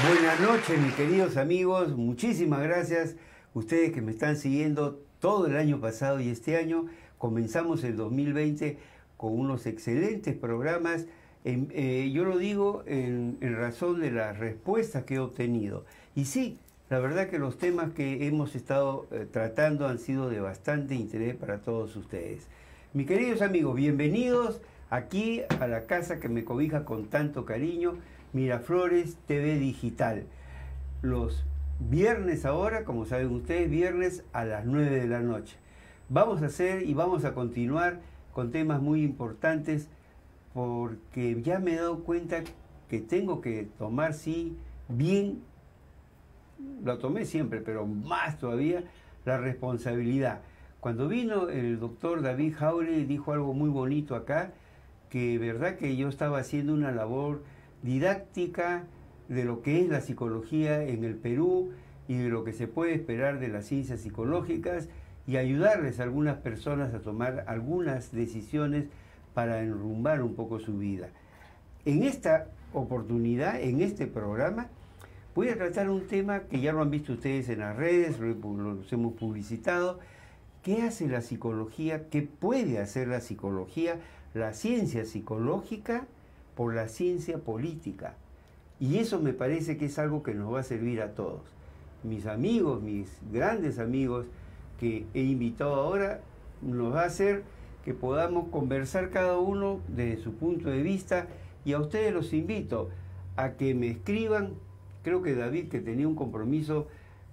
Buenas noches, mis queridos amigos. Muchísimas gracias. Ustedes que me están siguiendo todo el año pasado y este año. Comenzamos el 2020 con unos excelentes programas. Yo lo digo en razón de las respuestas que he obtenido. Y sí, la verdad que los temas que hemos estado tratando han sido de bastante interés para todos ustedes. Mis queridos amigos, bienvenidos aquí a la casa que me cobija con tanto cariño, Miraflores TV Digital. Los viernes ahora, como saben ustedes, viernes a las 9 de la noche. Vamos a hacer y vamos a continuar con temas muy importantes porque ya me he dado cuenta que tengo que tomar, sí, bien, lo tomé siempre, pero más todavía, la responsabilidad. Cuando vino el doctor David Jauregui dijo algo muy bonito acá, que verdad que yo estaba haciendo una labor didáctica de lo que es la psicología en el Perú y de lo que se puede esperar de las ciencias psicológicas y ayudarles a algunas personas a tomar algunas decisiones para enrumbar un poco su vida. En esta oportunidad, en este programa, voy a tratar un tema que ya lo han visto ustedes en las redes, los hemos publicitado. ¿Qué hace la psicología? ¿Qué puede hacer la psicología? La ciencia psicológica por la ciencia política. Y eso me parece que es algo que nos va a servir a todos. Mis amigos, mis grandes amigos que he invitado ahora, nos va a hacer que podamos conversar cada uno desde su punto de vista, y a ustedes los invito a que me escriban. Creo que David, que tenía un compromiso,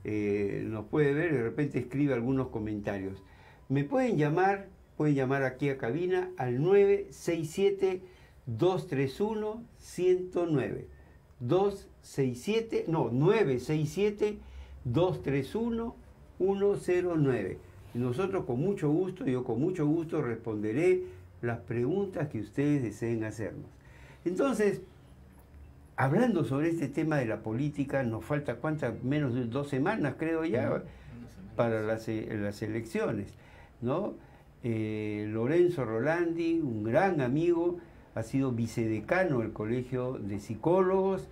nos puede ver, de repente escribe algunos comentarios. Me pueden llamar aquí a cabina al 967-231-109. 967-231-109. Y nosotros con mucho gusto, yo con mucho gusto responderé las preguntas que ustedes deseen hacernos. Entonces, hablando sobre este tema de la política, nos falta menos de 2 semanas, creo ya, para las elecciones, ¿no? Lorenzo Rolandi, un gran amigo, ha sido vicedecano del Colegio de Psicólogos.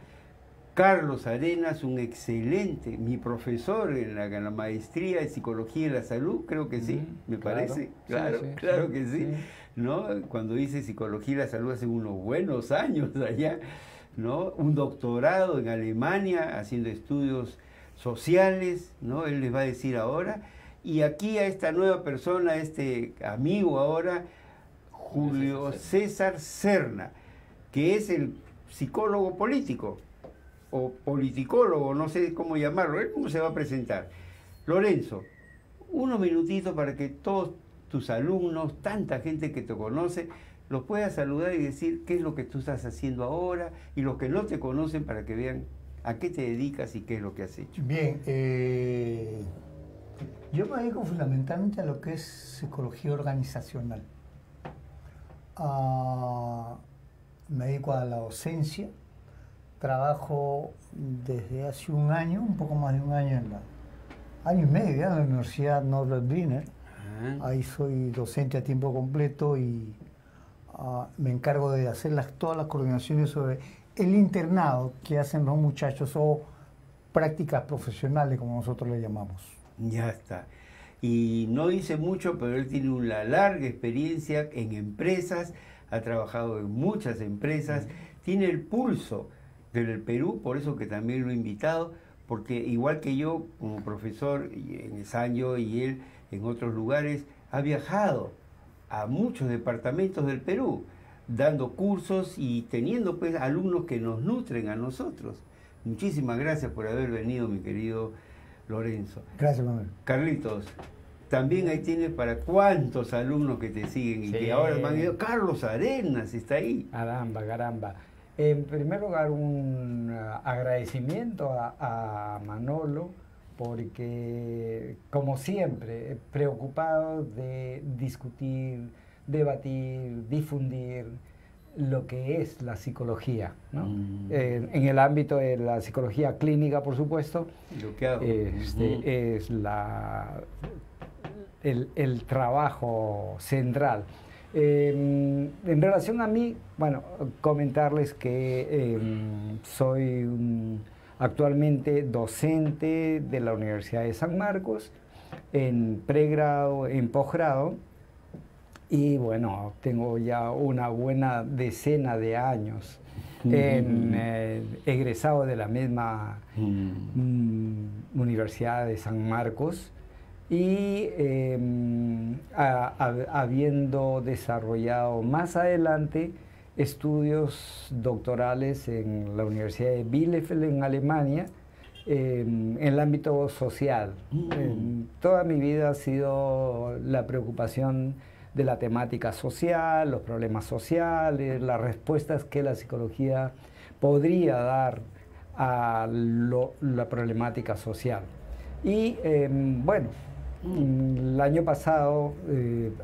Carlos Arenas, un excelente, mi profesor en la maestría de Psicología de la Salud, creo que sí, me parece, claro, sí, claro que sí, ¿no? Cuando hice Psicología de la Salud hace unos buenos años allá, ¿no? Un doctorado en Alemania haciendo estudios sociales, ¿no? Él les va a decir ahora. Y aquí a esta nueva persona, este amigo ahora, Julio César Serna, que es el psicólogo político, o politicólogo, no sé cómo llamarlo, ¿eh? ¿Cómo se va a presentar? Lorenzo, unos minutitos para que todos tus alumnos, tanta gente que te conoce, los puedas saludar y decir qué es lo que tú estás haciendo ahora, y los que no te conocen para que vean a qué te dedicas y qué es lo que has hecho. Bien, yo me dedico fundamentalmente a lo que es psicología organizacional. Me dedico a la docencia. Trabajo desde hace un año, un poco más de un año, año y medio ya en la Universidad Norbert Wiener. Ahí soy docente a tiempo completo y me encargo de hacer todas las coordinaciones sobre el internado que hacen los muchachos, o prácticas profesionales, como nosotros le llamamos. Ya está. Y no dice mucho, pero él tiene una larga experiencia en empresas, ha trabajado en muchas empresas, tiene el pulso del Perú, por eso que también lo he invitado, porque igual que yo, como profesor en Esaño y él en otros lugares, ha viajado a muchos departamentos del Perú, dando cursos y teniendo pues alumnos que nos nutren a nosotros. Muchísimas gracias por haber venido, mi querido Lorenzo. Gracias, Manuel. Carlitos, también ahí tienes para cuántos alumnos que te siguen y que ahora me han ido. Carlos Arenas está ahí. Caramba, caramba. En primer lugar, un agradecimiento a Manolo, porque, como siempre, preocupado de discutir, debatir, difundir lo que es la psicología, ¿no? En el ámbito de la psicología clínica, por supuesto, lo que hago. Es el trabajo central. En relación a mí, bueno, comentarles que soy un actualmente docente de la Universidad de San Marcos, en pregrado, en posgrado, y bueno, tengo ya una buena decena de años egresado de la misma Universidad de San Marcos, y habiendo desarrollado más adelante estudios doctorales en la Universidad de Bielefeld en Alemania, en el ámbito social. Toda mi vida ha sido la preocupación de la temática social, los problemas sociales, las respuestas que la psicología podría dar a la problemática social. Y bueno, el año pasado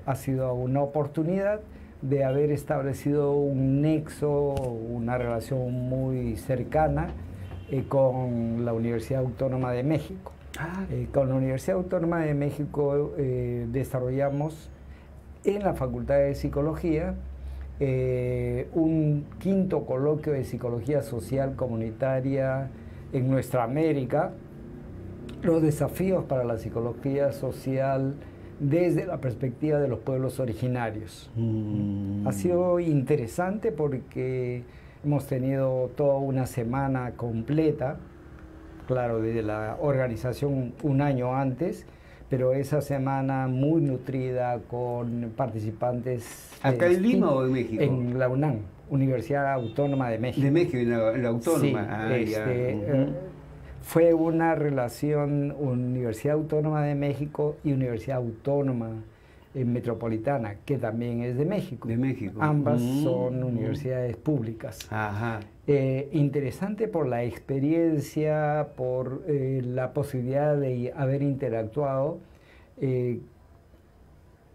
ha sido una oportunidad de haber establecido un nexo, una relación muy cercana con la Universidad Autónoma de México. Con la Universidad Autónoma de México desarrollamos en la Facultad de Psicología un 5º coloquio de Psicología Social Comunitaria en nuestra América, los desafíos para la psicología social desde la perspectiva de los pueblos originarios. Ha sido interesante porque hemos tenido toda una semana completa, claro, desde la organización un año antes, pero esa semana muy nutrida con participantes. ¿Acá en Lima o en México? En la UNAM, Universidad Autónoma de México. De México, en la Autónoma. Sí, fue una relación Universidad Autónoma de México y Universidad Autónoma Metropolitana, que también es de México. De México. Ambas son universidades públicas. Interesante por la experiencia, por la posibilidad de haber interactuado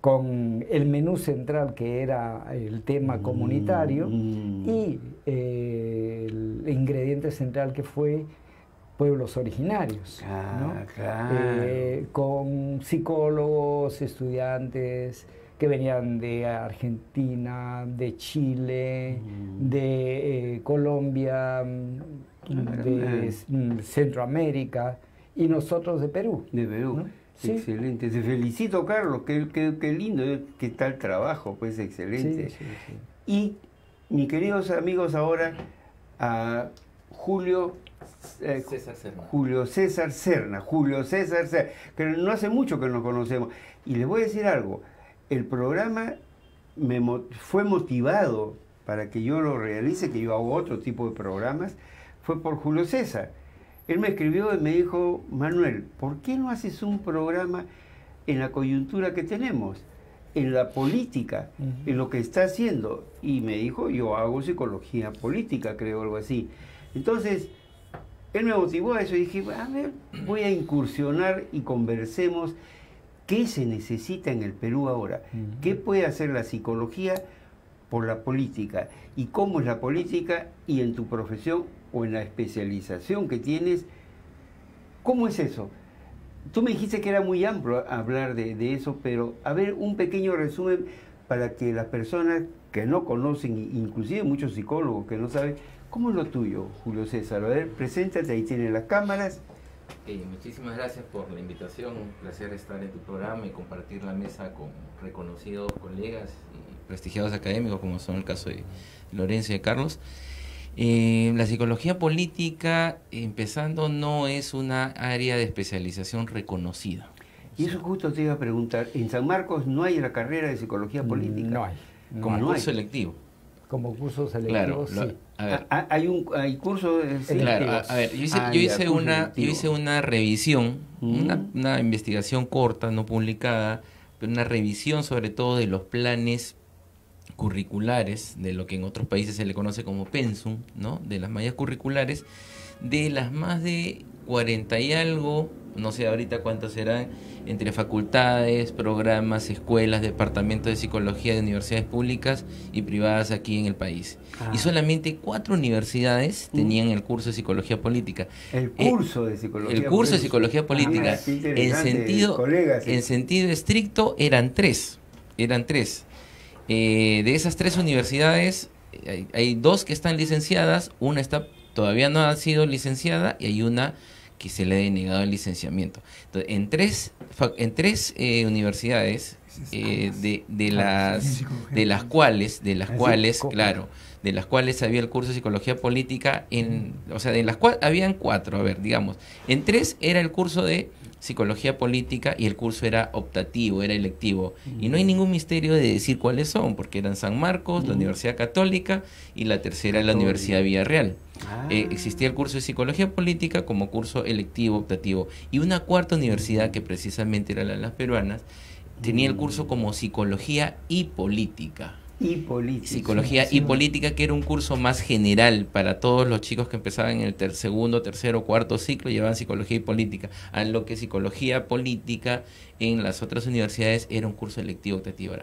con el menú central, que era el tema comunitario, y el ingrediente central, que fue pueblos originarios, ¿no? Con psicólogos, estudiantes que venían de Argentina, de Chile, de Colombia, de Centroamérica, y nosotros de Perú. De Perú. ¿No? Sí. Excelente. Te felicito, Carlos. Qué lindo, qué tal trabajo, pues excelente. Sí. Y, mis queridos amigos, ahora a Julio César Serna, que no hace mucho que nos conocemos. Y les voy a decir algo, el programa fue motivado para que yo lo realice, que yo hago otro tipo de programas, fue por Julio César. Él me escribió y me dijo: Manuel, ¿por qué no haces un programa en la coyuntura que tenemos, en la política, en lo que está haciendo? Y me dijo: yo hago psicología política, creo, algo así. Entonces, él me motivó a eso y dije: a ver, voy a incursionar y conversemos qué se necesita en el Perú ahora, qué puede hacer la psicología por la política, y cómo es la política, y en tu profesión o en la especialización que tienes, ¿cómo es eso? Tú me dijiste que era muy amplio hablar de eso, pero a ver, un pequeño resumen para que las personas que no conocen, inclusive muchos psicólogos que no saben, ¿cómo es lo tuyo, Julio César? A ver, preséntate, ahí tienes las cámaras. Muchísimas gracias por la invitación, un placer estar en tu programa y compartir la mesa con reconocidos colegas y prestigiados académicos, como son el caso de Lorenzo y de Carlos. La psicología política, empezando, no es una área de especialización reconocida. Y eso justo te iba a preguntar, ¿en San Marcos no hay la carrera de psicología política? No hay. Como curso selectivo. Como curso selectivo, claro, sí. A ver. ¿Hay curso selectivo? Claro, a ver, yo hice una revisión, una investigación corta, no publicada, pero una revisión sobre todo de los planes curriculares, de lo que en otros países se le conoce como pensum, ¿no? De las mallas curriculares, de las más de 40 y algo, no sé ahorita cuántos serán, entre facultades, programas, escuelas, departamentos de psicología de universidades públicas y privadas aquí en el país. Y solamente 4 universidades tenían el curso de psicología política. El curso de psicología política. El curso de psicología política. En sentido estricto eran 3. De esas 3 universidades, hay 2 que están licenciadas, una está todavía no ha sido licenciada y hay una que se le ha denegado el licenciamiento. Entonces, en tres universidades, de las cuales, claro, de las cuales había el curso de psicología política, o sea, de las cuales habían 4, a ver, digamos, en 3 era el curso de psicología política y el curso era optativo, era electivo. Y no hay ningún misterio de decir cuáles son, porque eran San Marcos, la Universidad Católica y la tercera la Universidad Villarreal. Existía el curso de psicología política como curso electivo, optativo. Y una cuarta universidad, que precisamente era la de las peruanas, tenía el curso como psicología y política. Psicología y política, que era un curso más general para todos los chicos que empezaban en el segundo, tercero, cuarto ciclo, llevaban psicología y política, a lo que psicología política en las otras universidades era un curso electivo optativo.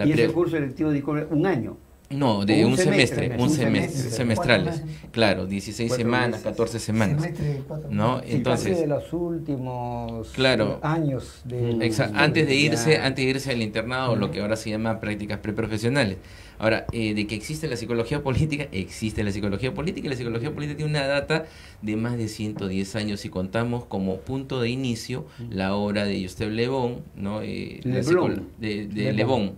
¿Y ese curso electivo dijo un año? No, de un semestre, semestrales. Claro, 16 semanas, 14 semanas. ¿No? Entonces, de los últimos años antes de irse al internado, lo que ahora se llama prácticas preprofesionales. Ahora, de que existe la psicología política, existe la psicología política, y la psicología política tiene una data de más de 110 años, y contamos como punto de inicio la obra de Gustave Le Bon, ¿no? Le Bon,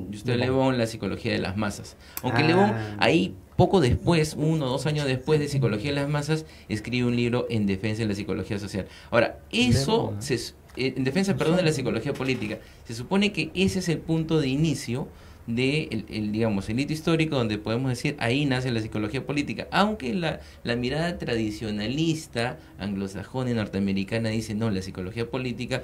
Gustave Le Bon, La psicología de las masas. Aunque Le Bon, ahí poco después, 1 o 2 años después de Psicología de las masas, escribe un libro en defensa de la psicología social. Ahora, eso, en defensa, perdón, de la psicología política, se supone que ese es el punto de inicio de digamos, el hito histórico, donde podemos decir ahí nace la psicología política, aunque la mirada tradicionalista anglosajona y norteamericana dice no, la psicología política,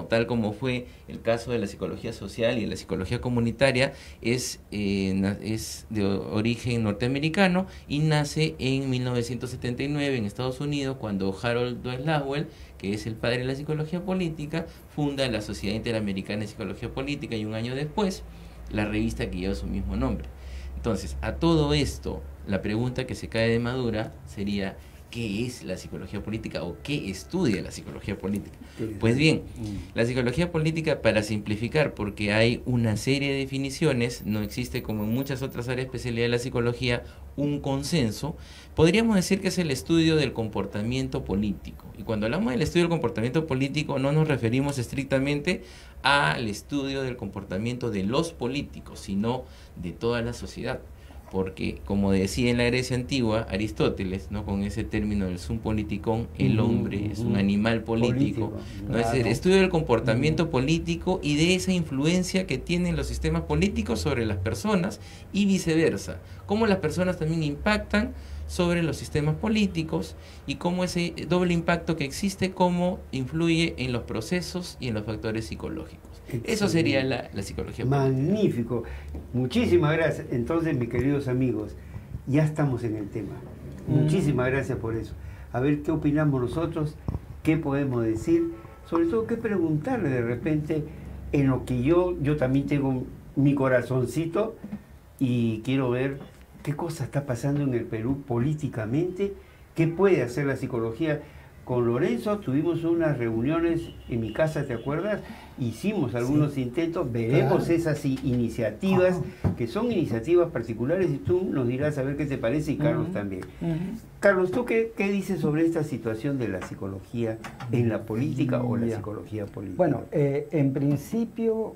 tal como fue el caso de la psicología social y de la psicología comunitaria, es de origen norteamericano y nace en 1979 en Estados Unidos, cuando Harold Dwyer, que es el padre de la psicología política, funda la Sociedad Interamericana de Psicología Política, y un año después la revista que lleva su mismo nombre. Entonces, a todo esto, la pregunta que se cae de madura sería: ¿qué es la psicología política o qué estudia la psicología política? Pues bien, la psicología política, para simplificar, porque hay una serie de definiciones, no existe, como en muchas otras áreas de especialidad de la psicología, un consenso. Podríamos decir que es el estudio del comportamiento político. Y cuando hablamos del estudio del comportamiento político, no nos referimos estrictamente al estudio del comportamiento de los políticos, sino de toda la sociedad. Porque, como decía en la Grecia antigua Aristóteles, ¿no?, con ese término del sum politikon, el hombre es un animal político, ¿no? Claro. Es el estudio del comportamiento político y de esa influencia que tienen los sistemas políticos sobre las personas, y viceversa, cómo las personas también impactan sobre los sistemas políticos, y cómo ese doble impacto que existe, cómo influye en los procesos y en los factores psicológicos. Excelente. Eso sería la psicología política. Magnífico. Muchísimas gracias. Entonces, mis queridos amigos, ya estamos en el tema. Muchísimas gracias por eso. A ver qué opinamos nosotros, qué podemos decir, sobre todo qué preguntarle de repente en lo que yo también tengo mi corazoncito y quiero ver qué cosa está pasando en el Perú políticamente, qué puede hacer la psicología. Con Lorenzo tuvimos unas reuniones en mi casa, ¿te acuerdas? Hicimos algunos intentos, veremos esas iniciativas, que son iniciativas particulares, y tú nos dirás a ver qué te parece, y Carlos también. Carlos, ¿tú qué dices sobre esta situación de la psicología en la política o la psicología política? Bueno, en principio,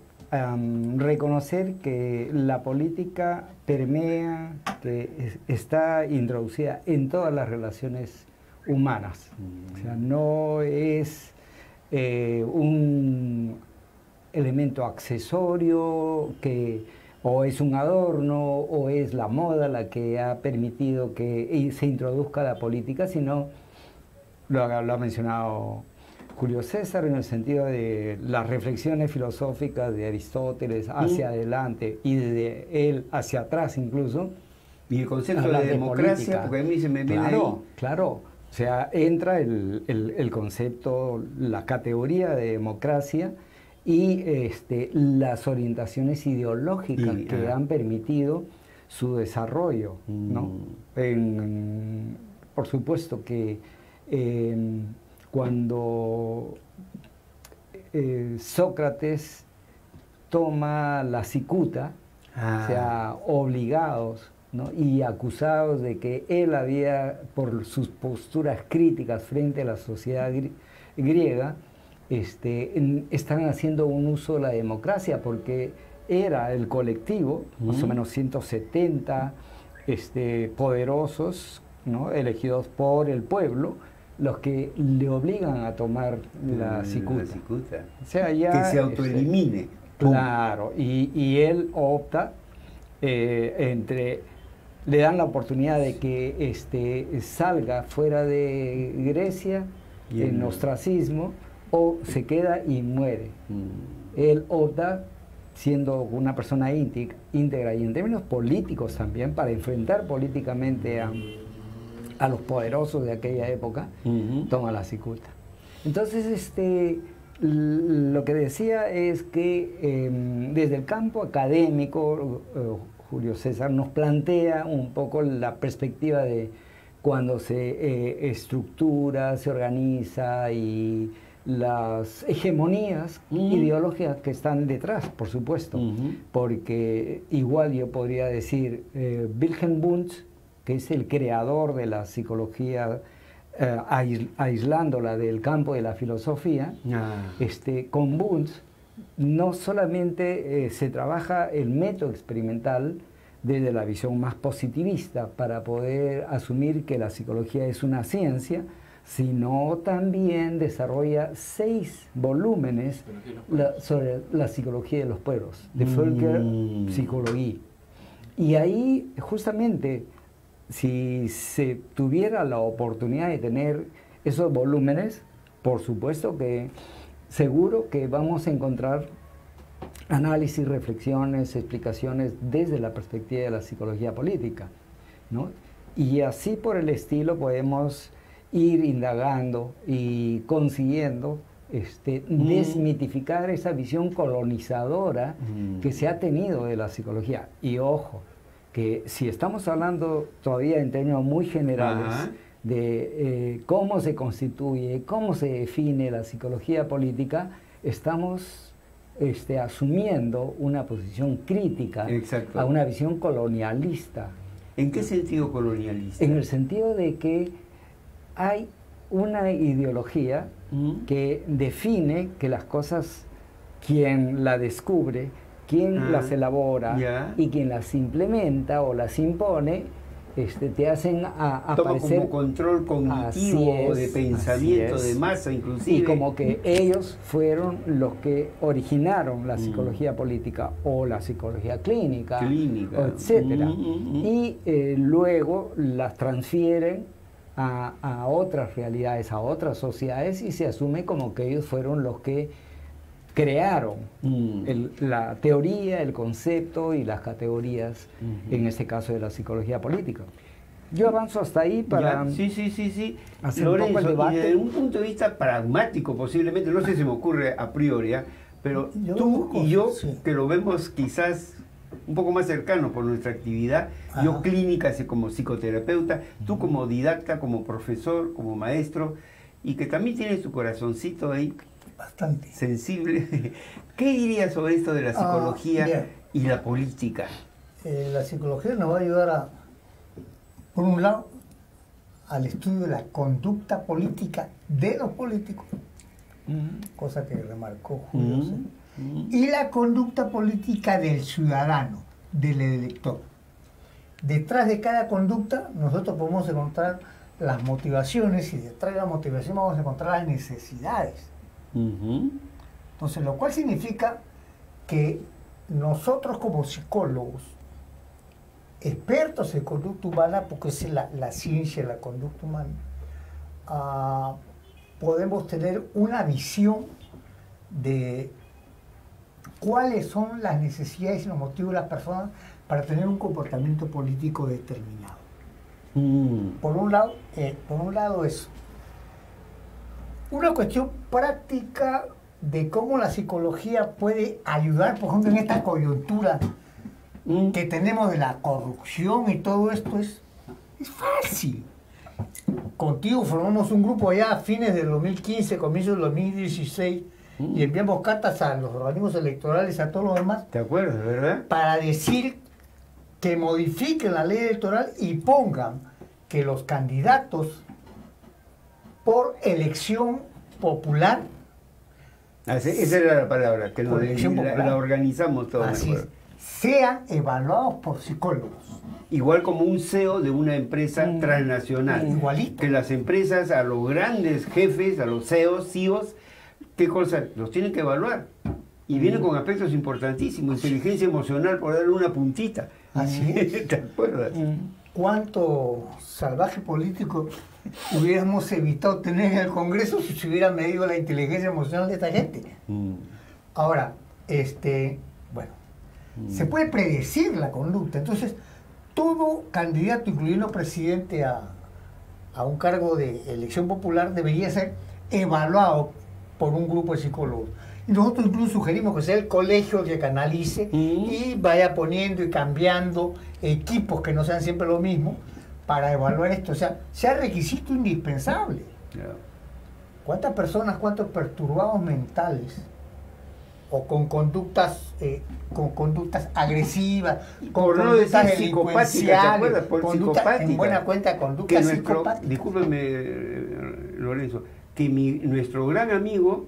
reconocer que la política permea, que está introducida en todas las relaciones humanas. O sea, no es un elemento accesorio o es un adorno o es la moda la que ha permitido que se introduzca la política, sino lo ha mencionado Julio César, en el sentido de las reflexiones filosóficas de Aristóteles hacia adelante y de él hacia atrás incluso. Y el concepto de democracia, porque a mí se me viene ahí. Claro. O sea, entra el concepto, la categoría de democracia y las orientaciones ideológicas que han permitido su desarrollo, ¿no? Por supuesto que cuando Sócrates toma la cicuta, o sea, obligados ¿no? Y acusados de que él había, por sus posturas críticas frente a la sociedad griega, están haciendo un uso de la democracia, porque era el colectivo, más o menos 170 poderosos, ¿no? Elegidos por el pueblo, los que le obligan a tomar la cicuta. O sea, ya, que se autoelimine. Claro, y él opta le dan la oportunidad de que salga fuera de Grecia en ostracismo, o se queda y muere. Él opta, siendo una persona íntegra y en términos políticos también, para enfrentar políticamente a los poderosos de aquella época, toma la cicuta. Entonces, lo que decía es que desde el campo académico, Julio César nos plantea un poco la perspectiva de cuando se estructura, se organiza, y las hegemonías ideológicas que están detrás, por supuesto, porque igual yo podría decir Wilhelm Wundt, que es el creador de la psicología, aislándola del campo de la filosofía, con Wundt no solamente se trabaja el método experimental desde la visión más positivista para poder asumir que la psicología es una ciencia, sino también desarrolla 6 volúmenes sobre la psicología de los pueblos, de Völkerpsychologie. Y ahí, justamente, si se tuviera la oportunidad de tener esos volúmenes, por supuesto que seguro que vamos a encontrar análisis, reflexiones, explicaciones desde la perspectiva de la psicología política, ¿no? Y así por el estilo podemos ir indagando y consiguiendo desmitificar esa visión colonizadora que se ha tenido de la psicología. Y ojo, que si estamos hablando todavía en términos muy generales de cómo se constituye, cómo se define la psicología política, estamos asumiendo una posición crítica a una visión colonialista. ¿En qué sentido colonialista? En el sentido de que hay una ideología que define que las cosas, quien la descubre, quien las elabora y quien las implementa o las impone, te hacen aparecer como control cognitivo, de pensamiento, de masa inclusive. Y como que ellos fueron los que originaron la psicología política o la psicología clínica. Etcétera. Y luego las transfieren a otras realidades, a otras sociedades, y se asume como que ellos fueron los que crearon la teoría, el concepto y las categorías, en este caso de la psicología política. Yo avanzo hasta ahí para hacer Lorenzo, un poco el debate. Y desde un punto de vista pragmático, posiblemente, no sé si se me ocurre a priori, pero tú y yo, que lo vemos quizás un poco más cercano por nuestra actividad, yo clínica como psicoterapeuta, tú como didacta, como profesor, como maestro, y que también tienes tu corazoncito ahí bastante sensible. ¿Qué dirías sobre esto de la psicología y la política? La psicología nos va a ayudar por un lado, al estudio de la conducta política de los políticos, cosa que remarcó Julio, y la conducta política del ciudadano, del elector. Detrás de cada conducta nosotros podemos encontrar las motivaciones, y detrás de la motivación vamos a encontrar las necesidades. Entonces, lo cual significa que nosotros como psicólogos, expertos en conducta humana, porque es la ciencia de la conducta humana, podemos tener una visión de cuáles son las necesidades y los motivos de las personas para tener un comportamiento político determinado. Por un lado eso. Una cuestión práctica de cómo la psicología puede ayudar, por ejemplo, en esta coyuntura que tenemos de la corrupción y todo esto, es fácil. Contigo formamos un grupo allá a fines del 2015, comienzos del 2016, y enviamos cartas a los organismos electorales, a todos los demás. ¿Te acuerdas, verdad? Para decir que modifiquen la ley electoral y pongan que los candidatos por elección popular. Esa era la palabra, que la organizamos todos. Así es, sean evaluados por psicólogos. Igual como un CEO de una empresa transnacional. Igualito. Que las empresas, a los grandes jefes, a los CEOs, ¿qué cosa? Los tienen que evaluar. Y vienen con aspectos importantísimos. Inteligencia emocional, por darle una puntita. Así es. ¿Te acuerdas? ¿Cuánto salvaje político hubiéramos evitado tener en el Congreso si se hubiera medido la inteligencia emocional de esta gente? Ahora, bueno, se puede predecir la conducta. Entonces, todo candidato, incluyendo presidente a un cargo de elección popular, debería ser evaluado por un grupo de psicólogos. Y nosotros incluso sugerimos que sea el colegio que canalice y vaya poniendo y cambiando equipos que no sean siempre lo mismo para evaluar esto. O sea requisito indispensable. ¿Cuántas personas, cuántos perturbados mentales o con conductas agresivas, con conductas delincuenciales, en buena cuenta conductas psicopáticas? Discúlpeme, Lorenzo, que nuestro gran amigo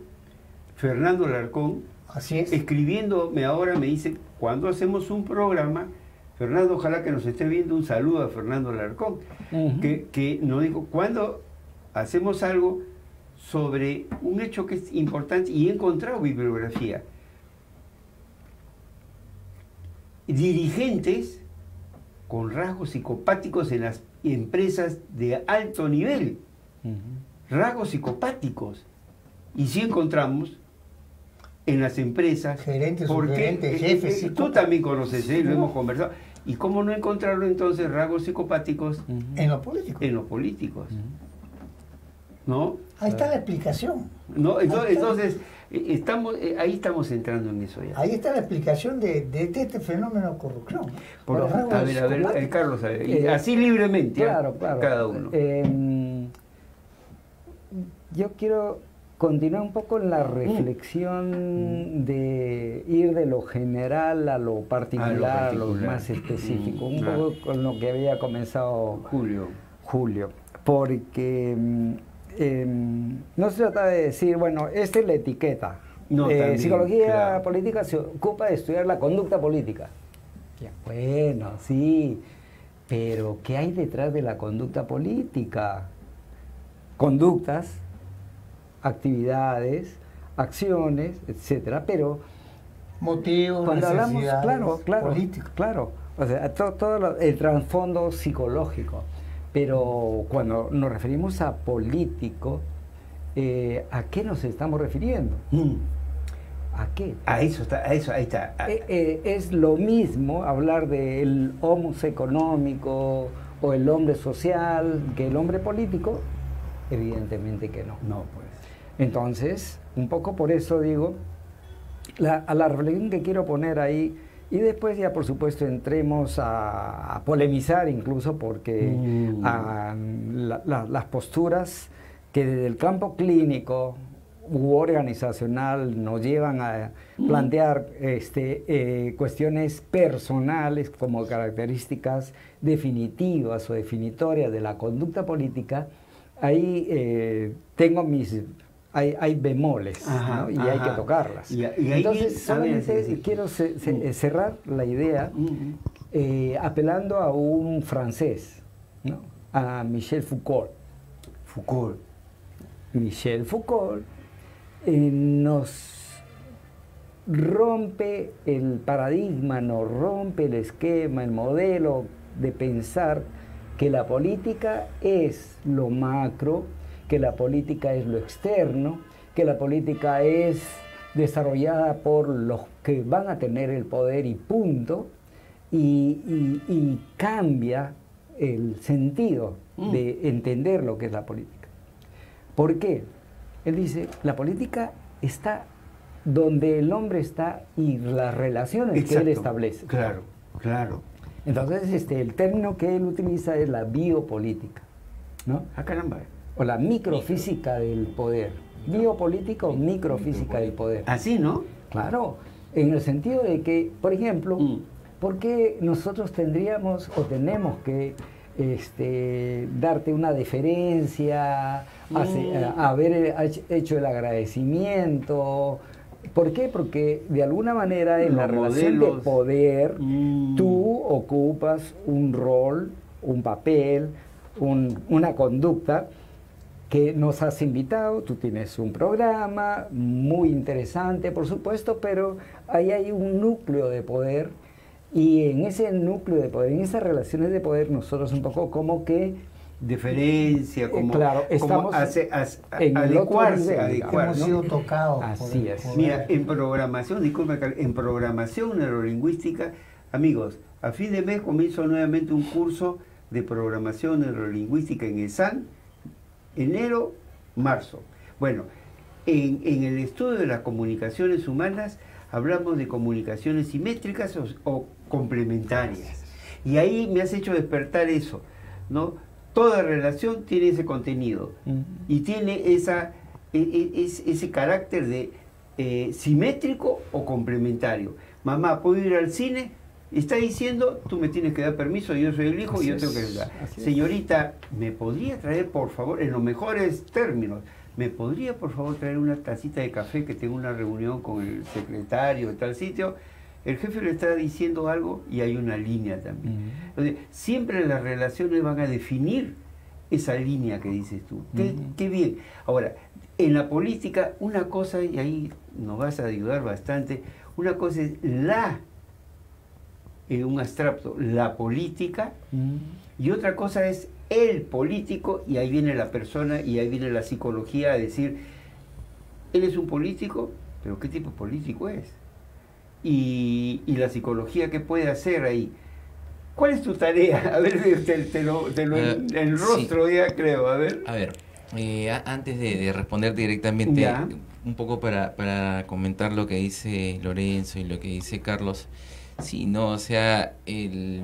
Fernando Alarcón, así es, escribiéndome ahora me dice, cuando hacemos un programa, Fernando, ojalá que nos esté viendo, un saludo a Fernando Alarcón, que nos dijo, cuando hacemos algo sobre un hecho que es importante, y he encontrado bibliografía, dirigentes con rasgos psicopáticos en las empresas de alto nivel, rasgos psicopáticos, y sí encontramos en las empresas, gerentes, porque jefes, tú también conoces, lo hemos conversado, y cómo no encontrarlo entonces rasgos psicopáticos en los políticos, ¿no? Ahí está la explicación. No, entonces ahí estamos entrando en eso ya. Ahí está la explicación de este fenómeno de corrupción. A ver, Carlos, así libremente, claro, cada uno. Yo quiero continuar un poco en la reflexión de ir de lo general a lo particular, a lo más específico, un poco con lo que había comenzado Julio, porque no se trata de decir, bueno, esta es la etiqueta. Psicología política se ocupa de estudiar la conducta política. Ya, bueno, sí, pero ¿qué hay detrás de la conducta política? Conductas, actividades, acciones, etcétera, pero motivos, cuando hablamos, políticos. Claro, o sea, todo el trasfondo psicológico, pero cuando nos referimos a político, ¿a qué nos estamos refiriendo? ¿A qué? Ahí está. Es lo mismo hablar del homo económico o el hombre social que el hombre político. Evidentemente que no. No, pues. Entonces, un poco por eso digo, a la reflexión que quiero poner ahí, y después ya por supuesto entremos a polemizar incluso, porque las posturas que desde el campo clínico u organizacional nos llevan a plantear cuestiones personales como características definitivas o definitorias de la conducta política, ahí tengo hay bemoles, ¿no? Y hay que tocarlas. Entonces, solamente quiero cerrar la idea apelando a un francés, ¿no? A Michel Foucault. Michel Foucault nos rompe el paradigma, nos rompe el esquema, el modelo de pensar que la política es lo macro, que la política es lo externo, que la política es desarrollada por los que van a tener el poder y punto, y cambia el sentido de entender lo que es la política. ¿Por qué? Él dice, la política está donde el hombre está y las relaciones que él establece. Claro. Entonces, el término que él utiliza es la biopolítica, ¿no? Caramba. O la microfísica del poder. Biopolítica o microfísica del poder. Así, ¿no? Claro, en el sentido de que, por ejemplo, ¿por qué nosotros tendríamos o tenemos que darte una deferencia, haber hecho el agradecimiento? ¿Por qué? Porque de alguna manera en la relación de poder tú ocupas un rol, un papel, una conducta que nos has invitado. Tú tienes un programa muy interesante, por supuesto, pero ahí hay un núcleo de poder, y en ese núcleo de poder, en esas relaciones de poder, nosotros un poco como que diferencia, como, claro, estamos en adecuarse, hemos sido tocados. Así es. Mira, en programación, disculpa, en programación neurolingüística, amigos, a fin de mes comienzo nuevamente un curso de programación neurolingüística en ESAN, enero, marzo. Bueno, en el estudio de las comunicaciones humanas hablamos de comunicaciones simétricas o complementarias. Y ahí me has hecho despertar eso, ¿no? Toda relación tiene ese contenido y tiene ese carácter de simétrico o complementario. Mamá, ¿puedo ir al cine? Está diciendo, tú me tienes que dar permiso, yo soy el hijo y yo tengo que dar. Señorita, ¿me podría traer, por favor, en los mejores términos, ¿me podría, por favor, traer una tacita de café, que tengo una reunión con el secretario de tal sitio? El jefe le está diciendo algo y hay una línea también. Entonces, siempre las relaciones van a definir esa línea que dices tú. Qué bien. Ahora, en la política, una cosa, y ahí nos vas a ayudar bastante, una cosa es en un abstracto, la política, y otra cosa es el político, y ahí viene la persona, y ahí viene la psicología a decir, él es un político, pero ¿qué tipo de político es? Y la psicología, ¿qué puede hacer ahí? ¿Cuál es tu tarea? A ver, te lo enrostro ya, creo, a ver. A ver, antes de responder directamente, un poco para comentar lo que dice Lorenzo y lo que dice Carlos. Sí, no, o sea, el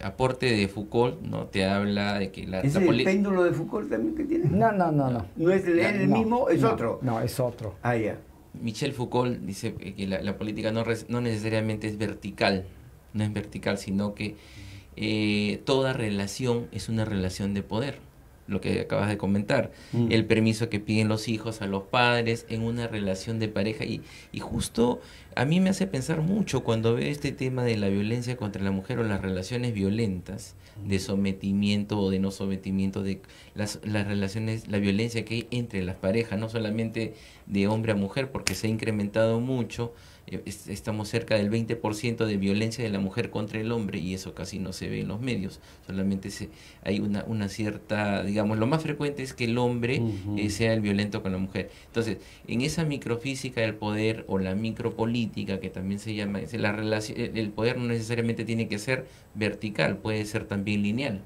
aporte de Foucault, ¿no? Te habla de que ¿Es el péndulo de Foucault también que tiene? No. ¿No es el mismo? ¿Es otro? No, es otro. Ah, ya. Michel Foucault dice que la política no necesariamente es vertical, no es vertical, sino que toda relación es una relación de poder, lo que acabas de comentar, el permiso que piden los hijos a los padres en una relación de pareja, y justo a mí me hace pensar mucho cuando veo este tema de la violencia contra la mujer o las relaciones violentas, de sometimiento o de no sometimiento, de las relaciones, la violencia que hay entre las parejas, no solamente de hombre a mujer, porque se ha incrementado mucho. Estamos cerca del 20% de violencia de la mujer contra el hombre, y eso casi no se ve en los medios. Solamente hay una cierta, digamos, lo más frecuente es que el hombre sea el violento con la mujer. Entonces, en esa microfísica del poder o la micropolítica, que también se llama, el poder no necesariamente tiene que ser vertical, puede ser también lineal,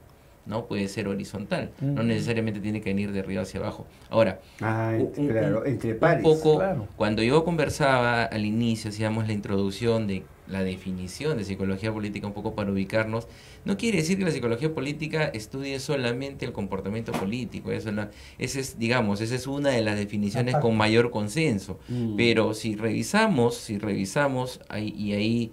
¿no? Puede ser horizontal, no necesariamente tiene que venir de arriba hacia abajo. Ahora, entre pares. Un poco, cuando yo conversaba al inicio, hacíamos la introducción de la definición de psicología política, un poco para ubicarnos, no quiere decir que la psicología política estudie solamente el comportamiento político, esa es una de las definiciones con mayor consenso, pero si revisamos, ahí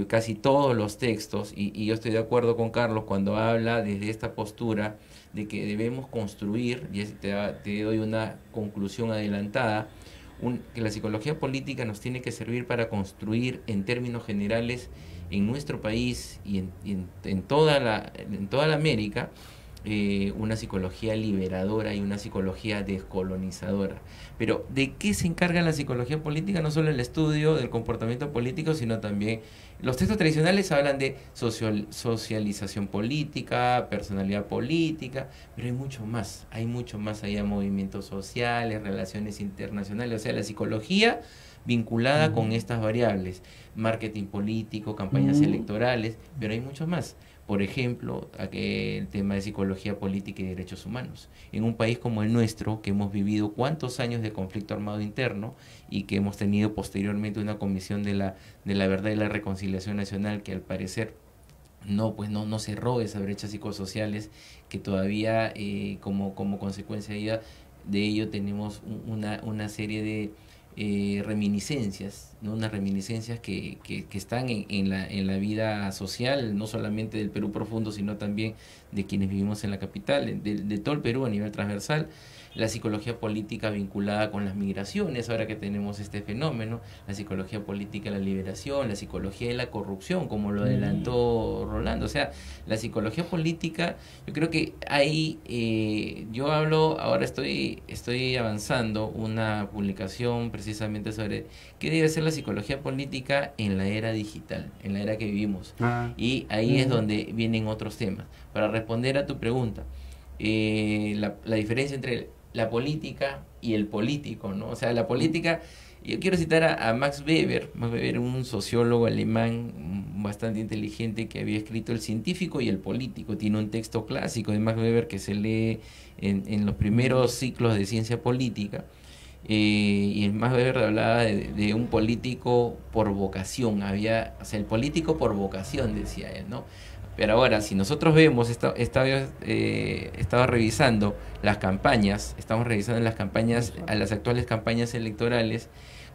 casi todos los textos, y yo estoy de acuerdo con Carlos cuando habla desde esta postura de que debemos construir, y te doy una conclusión adelantada, que la psicología política nos tiene que servir para construir en términos generales en nuestro país y en toda la América, una psicología liberadora y una psicología descolonizadora. Pero ¿de qué se encarga la psicología política? No solo el estudio del comportamiento político, sino también los textos tradicionales hablan de socialización política, personalidad política, pero hay mucho más allá, movimientos sociales, relaciones internacionales, o sea, la psicología vinculada con estas variables, marketing político, campañas electorales, pero hay mucho más. Por ejemplo, el tema de psicología política y derechos humanos. En un país como el nuestro, que hemos vivido cuántos años de conflicto armado interno y que hemos tenido posteriormente una comisión de la verdad y la reconciliación nacional que al parecer no cerró esas brechas psicosociales, que todavía como consecuencia de ello tenemos una serie de reminiscencias, ¿no? Unas reminiscencias que están en la vida social, no solamente del Perú profundo, sino también de quienes vivimos en la capital, de todo el Perú a nivel transversal. La psicología política vinculada con las migraciones, ahora que tenemos este fenómeno, la psicología política de la liberación, la psicología de la corrupción, como lo adelantó Rolando. O sea, la psicología política, yo creo que ahí, yo hablo, ahora estoy avanzando una publicación precisamente sobre qué debe ser la psicología política en la era digital, en la era que vivimos. Y ahí es donde vienen otros temas. Para responder a tu pregunta, la diferencia entre la política y el político, ¿no? O sea, la política, yo quiero citar a Max Weber, un sociólogo alemán bastante inteligente que había escrito El científico y el político. Tiene un texto clásico de Max Weber que se lee en los primeros ciclos de ciencia política. Y Max Weber hablaba de un político por vocación, o sea, el político por vocación, decía él, ¿no? Pero ahora, si nosotros vemos, estaba revisando las campañas, a las actuales campañas electorales,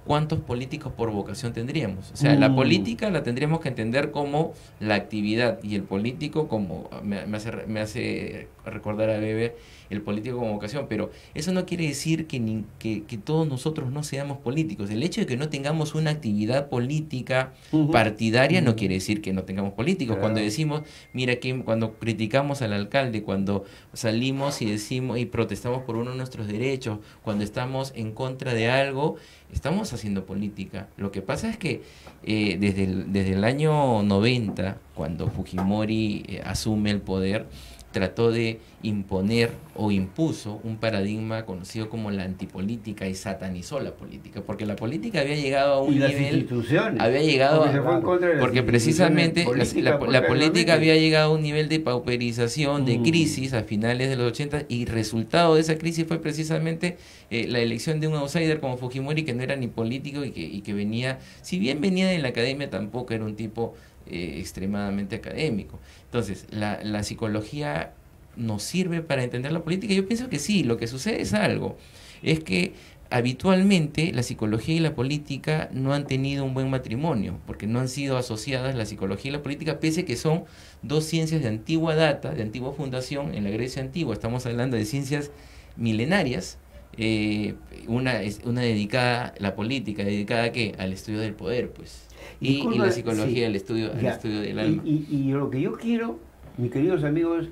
¿cuántos políticos por vocación tendríamos? O sea, la política la tendríamos que entender como la actividad y el político como, me hace recordar a Weber, el político como vocación, pero eso no quiere decir que todos nosotros no seamos políticos. El hecho de que no tengamos una actividad política partidaria no quiere decir que no tengamos políticos. Claro. Cuando decimos, mira, cuando criticamos al alcalde, cuando salimos y decimos y protestamos por uno de nuestros derechos, cuando estamos en contra de algo, estamos haciendo política. Lo que pasa es que desde el año 90, cuando Fujimori asume el poder, trató de imponer o impuso un paradigma conocido como la antipolítica y satanizó la política, porque la política había llegado a un nivel, porque precisamente la política había llegado a un nivel de pauperización, de crisis a finales de los 80, y resultado de esa crisis fue precisamente la elección de un outsider como Fujimori, que no era ni político y que venía, si bien venía de la academia, tampoco era un tipo extremadamente académico. Entonces, la psicología nos sirve para entender la política. Yo pienso que sí. Lo que sucede es que habitualmente la psicología y la política no han tenido un buen matrimonio, porque no han sido asociadas la psicología y la política, pese a que son dos ciencias de antigua data, de antigua fundación en la Grecia antigua. Estamos hablando de ciencias milenarias. Una dedicada, la política, dedicada ¿a qué? Al estudio del poder, pues. Y la psicología, al estudio del alma. Y lo que yo quiero, mis queridos amigos,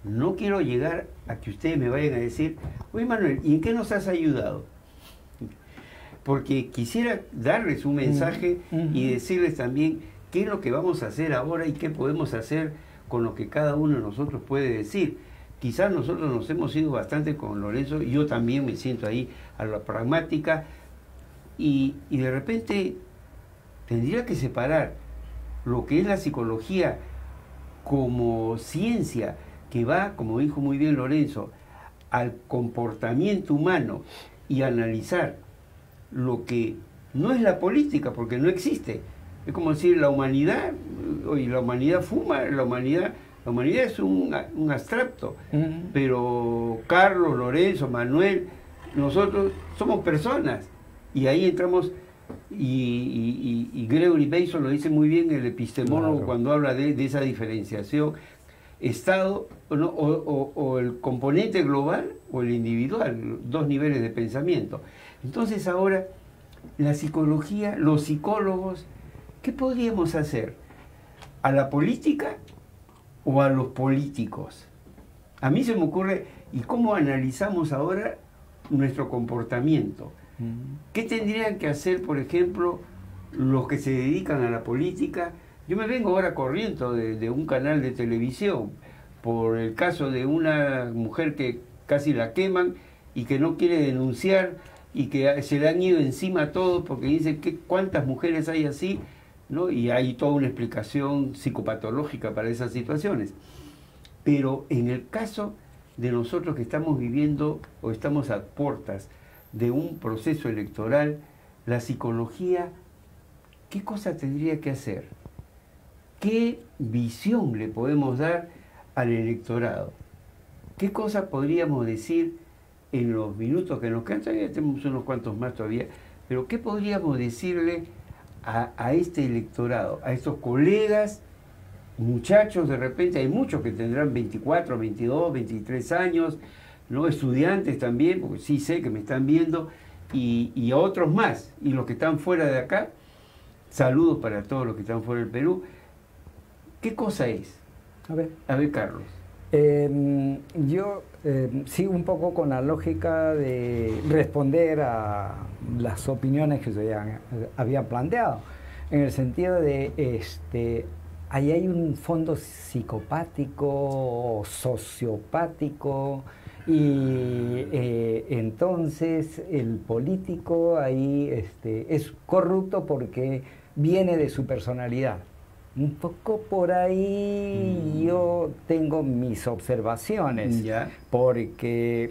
no quiero llegar a que ustedes me vayan a decir, oye Manuel, ¿y en qué nos has ayudado? Porque quisiera darles un mensaje y decirles también qué es lo que vamos a hacer ahora y qué podemos hacer con lo que cada uno de nosotros puede decir. Quizás nosotros nos hemos ido bastante con Lorenzo, yo también me siento ahí a la pragmática, y de repente tendría que separar lo que es la psicología como ciencia, que va, como dijo muy bien Lorenzo, al comportamiento humano, y analizar lo que no es la política, porque no existe. Es como decir, la humanidad, oye, la humanidad fuma, la humanidad es un abstracto, pero Carlos, Lorenzo, Manuel, nosotros somos personas, y ahí entramos, y Gregory Bateson lo dice muy bien, el epistemólogo, cuando habla de esa diferenciación, Estado o el componente global o el individual, dos niveles de pensamiento. Entonces ahora, la psicología, los psicólogos, ¿qué podríamos hacer? ¿A la política o a los políticos? A mí se me ocurre, ¿y cómo analizamos ahora nuestro comportamiento? ¿Qué tendrían que hacer, por ejemplo, los que se dedican a la política? Yo me vengo ahora corriendo de un canal de televisión por el caso de una mujer que casi la queman y que no quiere denunciar y que se le han ido encima a todos porque dicen que cuántas mujeres hay así, ¿no? Y hay toda una explicación psicopatológica para esas situaciones. Pero en el caso de nosotros que estamos viviendo o estamos a puertas de un proceso electoral, la psicología, ¿qué cosa tendría que hacer? ¿Qué visión le podemos dar al electorado? ¿Qué cosa podríamos decir en los minutos que nos quedan? Todavía tenemos unos cuantos más todavía, Pero ¿qué podríamos decirle a este electorado, a estos colegas, muchachos? De repente hay muchos que tendrán 24, 22, 23 años, ¿no? Estudiantes también, porque sí sé que me están viendo, y a otros más, y los que están fuera de acá. Saludos para todos los que están fuera del Perú. ¿Qué cosa es? A ver, Carlos. Yo sigo un poco con la lógica de responder a las opiniones que se habían planteado, en el sentido de ahí hay un fondo psicopático, sociopático, y entonces el político ahí es corrupto porque viene de su personalidad. Un poco por ahí yo tengo mis observaciones, porque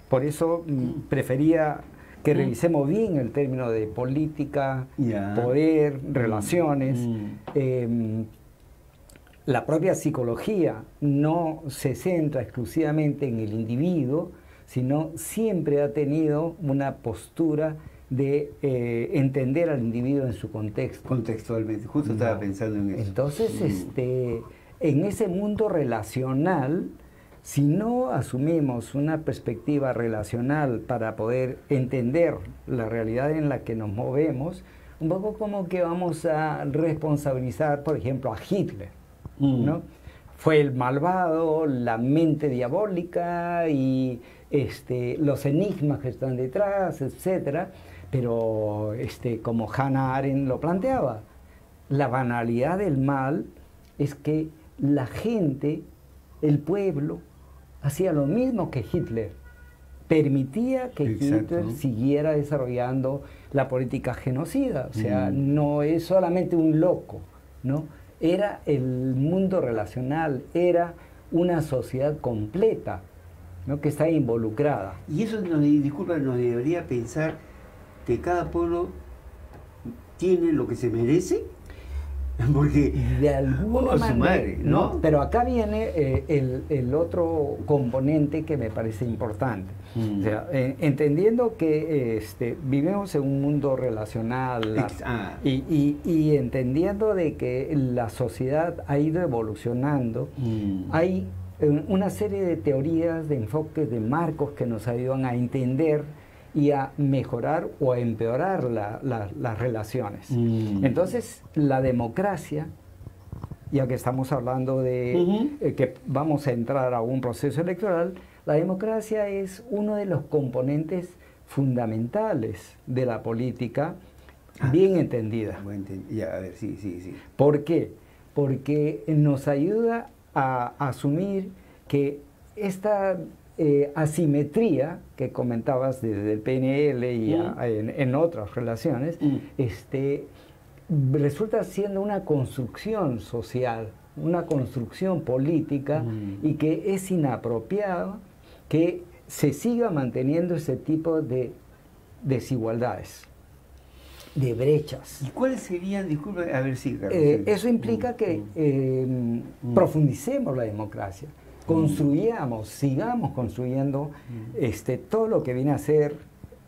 por eso prefería que revisemos bien el término de política, poder, relaciones. La propia psicología no se centra exclusivamente en el individuo, sino siempre ha tenido una postura de entender al individuo en su contexto. Contextualmente, justo estaba pensando en eso. Entonces, en ese mundo relacional, si no asumimos una perspectiva relacional para poder entender la realidad en la que nos movemos, un poco como que vamos a responsabilizar, por ejemplo, a Hitler, ¿no? Fue el malvado, la mente diabólica y los enigmas que están detrás, etcétera. Pero como Hannah Arendt lo planteaba, la banalidad del mal es que la gente, el pueblo, hacía lo mismo que Hitler. Permitía que Hitler siguiera desarrollando la política genocida. O sea, no es solamente un loco, ¿no? Era el mundo relacional, era una sociedad completa, ¿no? Que está involucrada. Y eso, disculpa, nos debería pensar que cada pueblo tiene lo que se merece, porque de alguna manera, ¿no? Pero acá viene el otro componente que me parece importante. O sea, entendiendo que vivimos en un mundo relacional y entendiendo de que la sociedad ha ido evolucionando, hay una serie de teorías, de enfoques, de marcos que nos ayudan a entender y a mejorar o a empeorar las relaciones. Entonces, la democracia, ya que estamos hablando de que vamos a entrar a un proceso electoral, la democracia es uno de los componentes fundamentales de la política, bien entendida. A ver, sí. ¿Por qué? Porque nos ayuda a asumir que esta asimetría que comentabas desde el PNL y en otras relaciones, resulta siendo una construcción social, una construcción política, y que es inapropiado que se siga manteniendo ese tipo de desigualdades, de brechas. ¿Y cuáles serían, disculpa, a ver si... eso implica que profundicemos la democracia, construyamos, sigamos construyendo todo lo que viene a ser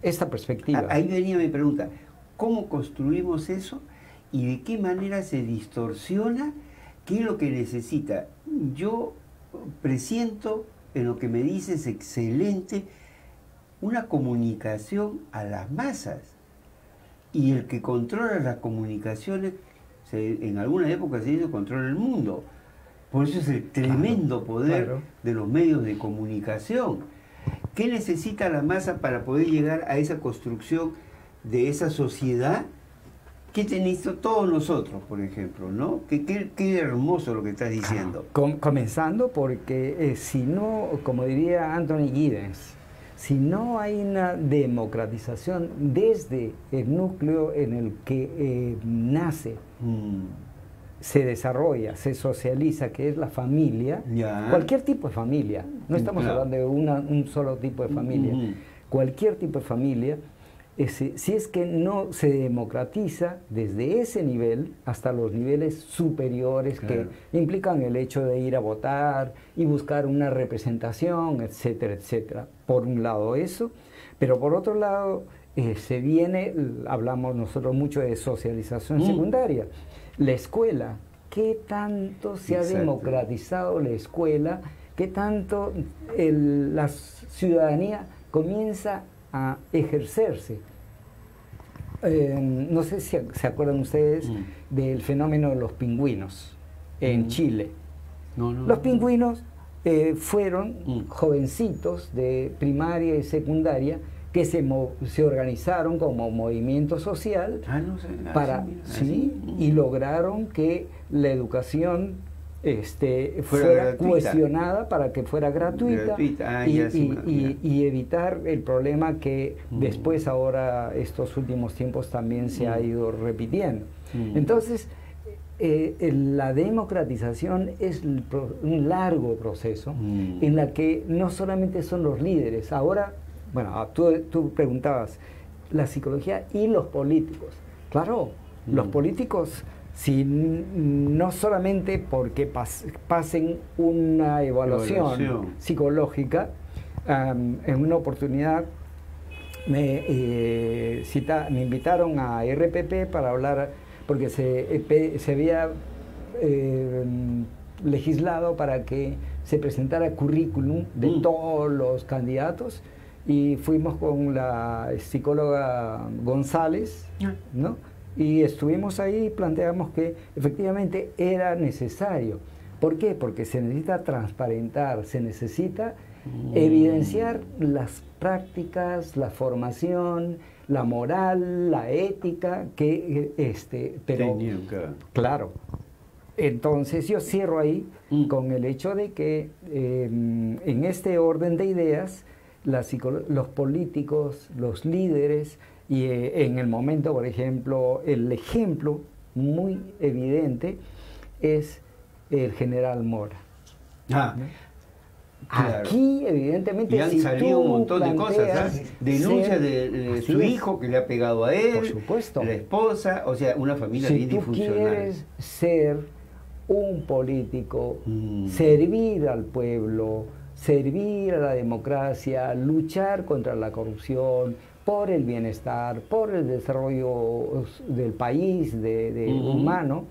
esta perspectiva. Ahí venía mi pregunta, ¿cómo construimos eso y de qué manera se distorsiona? ¿Qué es lo que necesita? Yo presiento, en lo que me dices, excelente, una comunicación a las masas. Y el que controla las comunicaciones, en alguna época se hizo controla el mundo. Por eso es el tremendo poder de los medios de comunicación. ¿Qué necesita la masa para poder llegar a esa construcción de esa sociedad? ¿Qué tenemos todos nosotros, por ejemplo, ¿no? Qué hermoso lo que estás diciendo. Comenzando porque si no, como diría Anthony Giddens, si no hay una democratización desde el núcleo en el que nace, se desarrolla, se socializa, que es la familia, cualquier tipo de familia, no estamos hablando de un solo tipo de familia, cualquier tipo de familia, si es que no se democratiza desde ese nivel hasta los niveles superiores que implican el hecho de ir a votar y buscar una representación, etcétera, etcétera. Por un lado eso, pero por otro lado se viene, hablamos nosotros mucho de socialización secundaria, la escuela, ¿qué tanto se ha democratizado la escuela? ¿Qué tanto la ciudadanía comienza a ejercerse? No sé si se acuerdan ustedes del fenómeno de los pingüinos en Chile. Los pingüinos fueron jovencitos de primaria y secundaria que se organizaron como movimiento social y lograron que la educación fuera cuestionada para que fuera gratuita, y evitar el problema que después ahora estos últimos tiempos también se ha ido repitiendo. Entonces la democratización es un largo proceso en la que no solamente son los líderes. Ahora, bueno, tú preguntabas la psicología y los políticos. Claro, los políticos, si no solamente porque pasen una evaluación psicológica, en una oportunidad me invitaron a RPP para hablar, porque se había legislado para que se presentara currículum de todos los candidatos, y fuimos con la psicóloga González, ¿no? Y estuvimos ahí y planteamos que efectivamente era necesario. ¿Por qué? Porque se necesita transparentar, se necesita evidenciar las prácticas, la formación, la moral, la ética, pero claro. Entonces yo cierro ahí con el hecho de que en este orden de ideas, los políticos, los líderes, y en el momento, por ejemplo, el ejemplo muy evidente es el general Mora. Claro. Aquí, evidentemente, y han salido un montón de cosas, denuncias de su hijo que le ha pegado a él, por supuesto, la esposa, o sea, una familia bien disfuncional. Si tú quieres ser un político, servir al pueblo, servir a la democracia, luchar contra la corrupción, por el bienestar, por el desarrollo del país, humano,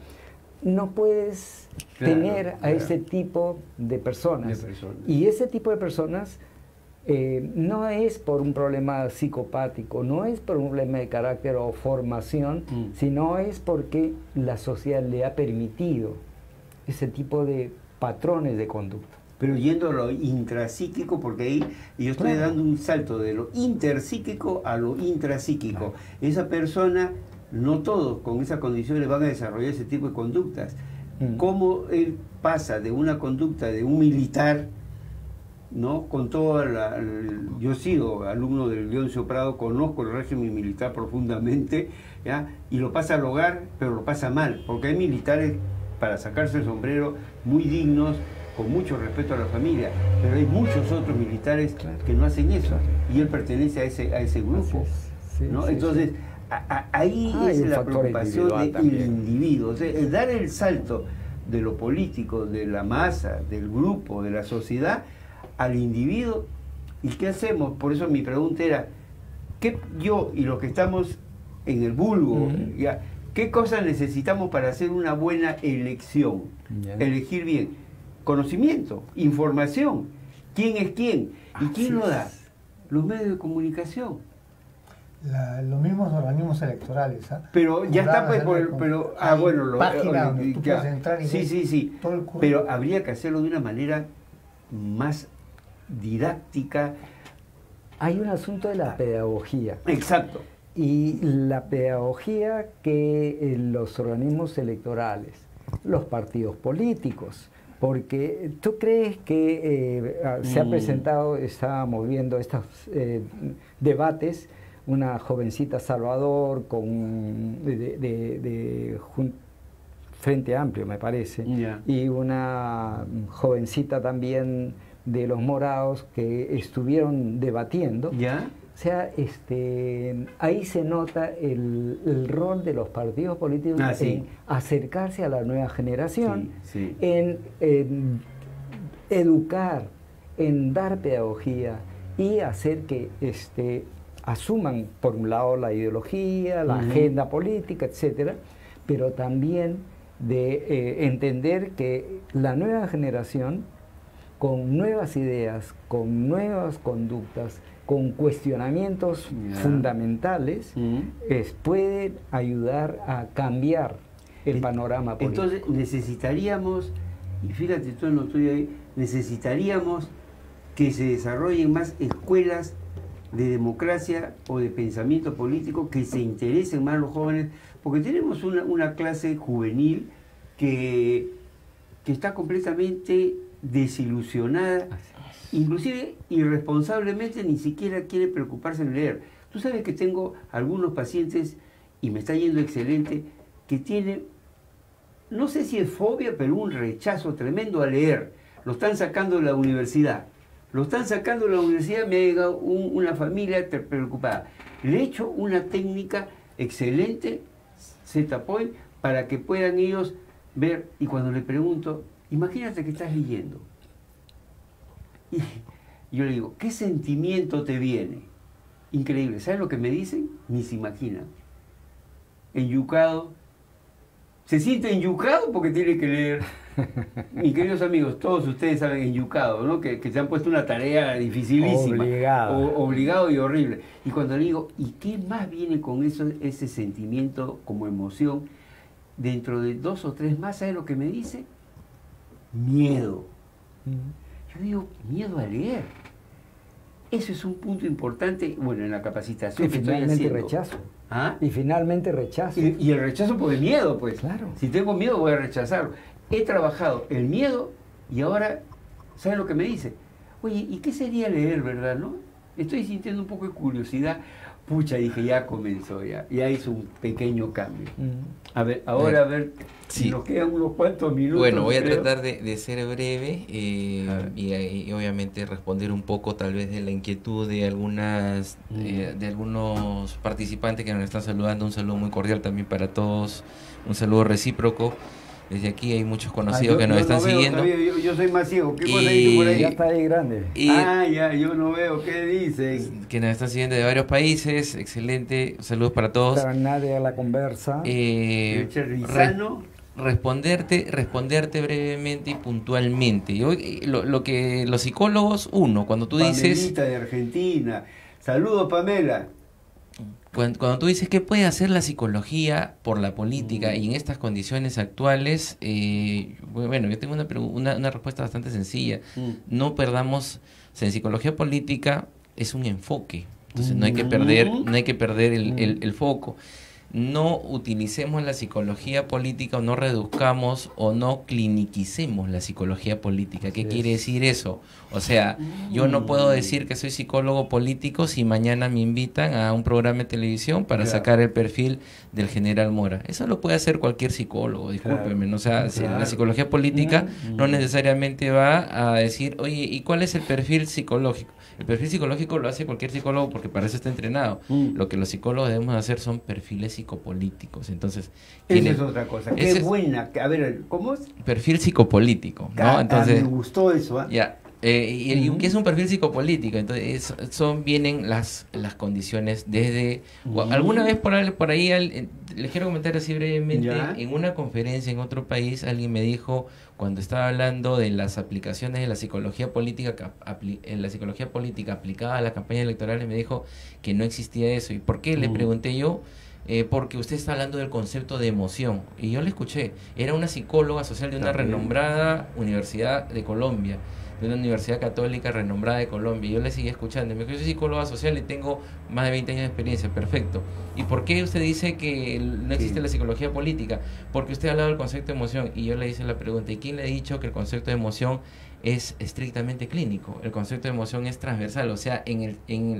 no puedes tener a ese tipo de personas. Y ese tipo de personas no es por un problema psicopático, no es por un problema de carácter o formación, sino es porque la sociedad le ha permitido ese tipo de patrones de conducta. Pero yendo a lo intrapsíquico, porque ahí yo estoy dando un salto de lo interpsíquico a lo intrapsíquico. Esa persona, no todos con esas condiciones van a desarrollar ese tipo de conductas. ¿Cómo él pasa de una conducta de un militar, ¿no? Con toda yo he sido alumno del Leoncio Prado, conozco el régimen militar profundamente, ¿ya? Y lo pasa al hogar, pero lo pasa mal, porque hay militares, para sacarse el sombrero, muy dignos, con mucho respeto a la familia, pero hay muchos otros militares que no hacen eso, y él pertenece a ese grupo, ¿no? Entonces, ahí es la preocupación del individuo, o sea, el dar el salto de lo político, de la masa, del grupo, de la sociedad, al individuo. ¿Y qué hacemos? Por eso mi pregunta era, ¿qué yo y los que estamos en el vulgo, ya, qué cosas necesitamos para hacer una buena elección? Elegir bien. Conocimiento, información, quién es quién y quién lo da. Los medios de comunicación. Los mismos organismos electorales. Pero ya está, pues, pero bueno, página donde tú puedes entrar y sí. Pero habría que hacerlo de una manera más didáctica. Hay un asunto de la pedagogía. Exacto. Y la pedagogía que los organismos electorales, los partidos políticos, porque tú crees que se ha presentado, estábamos viendo estos debates, una jovencita Salvador de Frente Amplio, me parece, y una jovencita también de los Morados que estuvieron debatiendo. O sea, ahí se nota el rol de los partidos políticos en acercarse a la nueva generación, en educar, en dar pedagogía y hacer que asuman, por un lado, la ideología, la agenda política, etcétera, pero también de entender que la nueva generación, con nuevas ideas, con nuevas conductas, con cuestionamientos fundamentales, pueden ayudar a cambiar el panorama político. Entonces necesitaríamos, y fíjate tú no estoy ahí, necesitaríamos que se desarrollen más escuelas de democracia o de pensamiento político, que se interesen más los jóvenes, porque tenemos una clase juvenil que está completamente desilusionada, inclusive irresponsablemente ni siquiera quiere preocuparse en leer. Tú sabes que tengo algunos pacientes, y me está yendo excelente, que tienen, no sé si es fobia, pero un rechazo tremendo a leer. Lo están sacando de la universidad. Lo están sacando de la universidad, me ha llegado una familia preocupada. Le he hecho una técnica excelente, Z-Point, para que puedan ellos ver, y cuando le pregunto, imagínate que estás leyendo. Y yo le digo, ¿qué sentimiento te viene? Increíble. ¿Sabes lo que me dicen? Ni se imaginan. Enyucado. Se siente enyucado porque tiene que leer. Mis queridos amigos, todos ustedes saben enyucado, ¿no? Que se han puesto una tarea dificilísima. Obligado y horrible. Y cuando le digo, ¿y qué más viene con eso, ese sentimiento como emoción? Dentro de 2 o 3 más, ¿sabes lo que me dice? Miedo. Yo digo, miedo a leer. Eso es un punto importante, bueno, en la capacitación que estoy haciendo. Rechazo. ¿Ah? Y finalmente rechazo. Y el rechazo por el miedo, pues. Claro. Si tengo miedo, voy a rechazarlo. He trabajado el miedo y ahora, ¿sabes lo que me dice? Oye, ¿y qué sería leer, verdad, no? Estoy sintiendo un poco de curiosidad. Pucha, dije, ya comenzó, ya hizo un pequeño cambio. A ver, ahora a ver, si nos quedan unos cuantos minutos. Bueno, voy a tratar de ser breve y obviamente responder un poco tal vez de la inquietud de algunos participantes que nos están saludando. Un saludo muy cordial también para todos, un saludo recíproco. Desde aquí hay muchos conocidos que nos están siguiendo. Yo soy más ciego. ¿Qué cosa dice por ahí? Ya está ahí grande. Ya, yo no veo. ¿Qué dicen? Que nos están siguiendo de varios países. Excelente. Saludos para todos. Para nadie a la conversa. Responderte brevemente y puntualmente. Lo que los psicólogos, cuando tú dices... Pamelita de Argentina. Saludos, Pamela. Cuando tú dices qué puede hacer la psicología por la política y en estas condiciones actuales, bueno, yo tengo una respuesta bastante sencilla. No perdamos, en psicología política es un enfoque, entonces no hay que perder el foco. No utilicemos la psicología política o no reduzcamos o no cliniquicemos la psicología política. ¿Qué quiere decir eso? O sea, yo no puedo decir que soy psicólogo político si mañana me invitan a un programa de televisión para sacar el perfil del general Mora. Eso lo puede hacer cualquier psicólogo, discúlpeme. ¿No? O sea, la psicología política no necesariamente va a decir, oye, ¿y cuál es el perfil psicológico? El perfil psicológico lo hace cualquier psicólogo porque para eso está entrenado. Lo que los psicólogos debemos hacer son perfiles psicopolíticos. Entonces, esa es otra cosa. Qué buena. A ver, ¿cómo es? Perfil psicopolítico, ¿no? Entonces, me gustó eso. Ya. ¿Y qué es un perfil psicopolítico? Entonces, vienen las condiciones desde... Alguna vez por ahí les quiero comentar así brevemente, en una conferencia en otro país, alguien me dijo, cuando estaba hablando de las aplicaciones de la psicología política, aplicada a las campañas electorales, me dijo que no existía eso. ¿Y por qué? Le pregunté yo. Porque usted está hablando del concepto de emoción. Y yo le escuché. Era una psicóloga social de una renombrada universidad de Colombia, de una universidad católica renombrada de Colombia. Y yo le seguí escuchando. Me dijo, yo soy psicóloga social y tengo más de 20 años de experiencia. Perfecto. ¿Y por qué usted dice que no existe la psicología política? Porque usted ha hablado del concepto de emoción. Y yo le hice la pregunta, ¿y quién le ha dicho que el concepto de emoción es estrictamente clínico? El concepto de emoción es transversal, o sea, en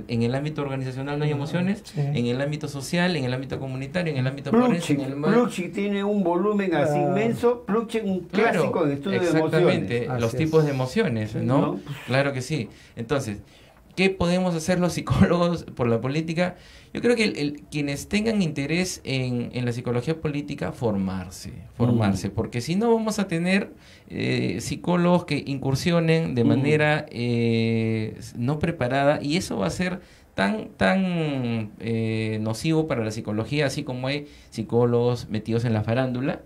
el ámbito organizacional no hay emociones, en el ámbito social, en el ámbito comunitario, en el ámbito forense, Plutchik tiene un volumen así inmenso, Plutchik un clásico de estudio de emociones. Exactamente, los tipos de emociones, ¿no? Claro que sí. Entonces, ¿qué podemos hacer los psicólogos por la política? Yo creo que quienes tengan interés en la psicología política, formarse, porque si no vamos a tener psicólogos que incursionen de manera no preparada, y eso va a ser tan nocivo para la psicología, así como hay psicólogos metidos en la farándula,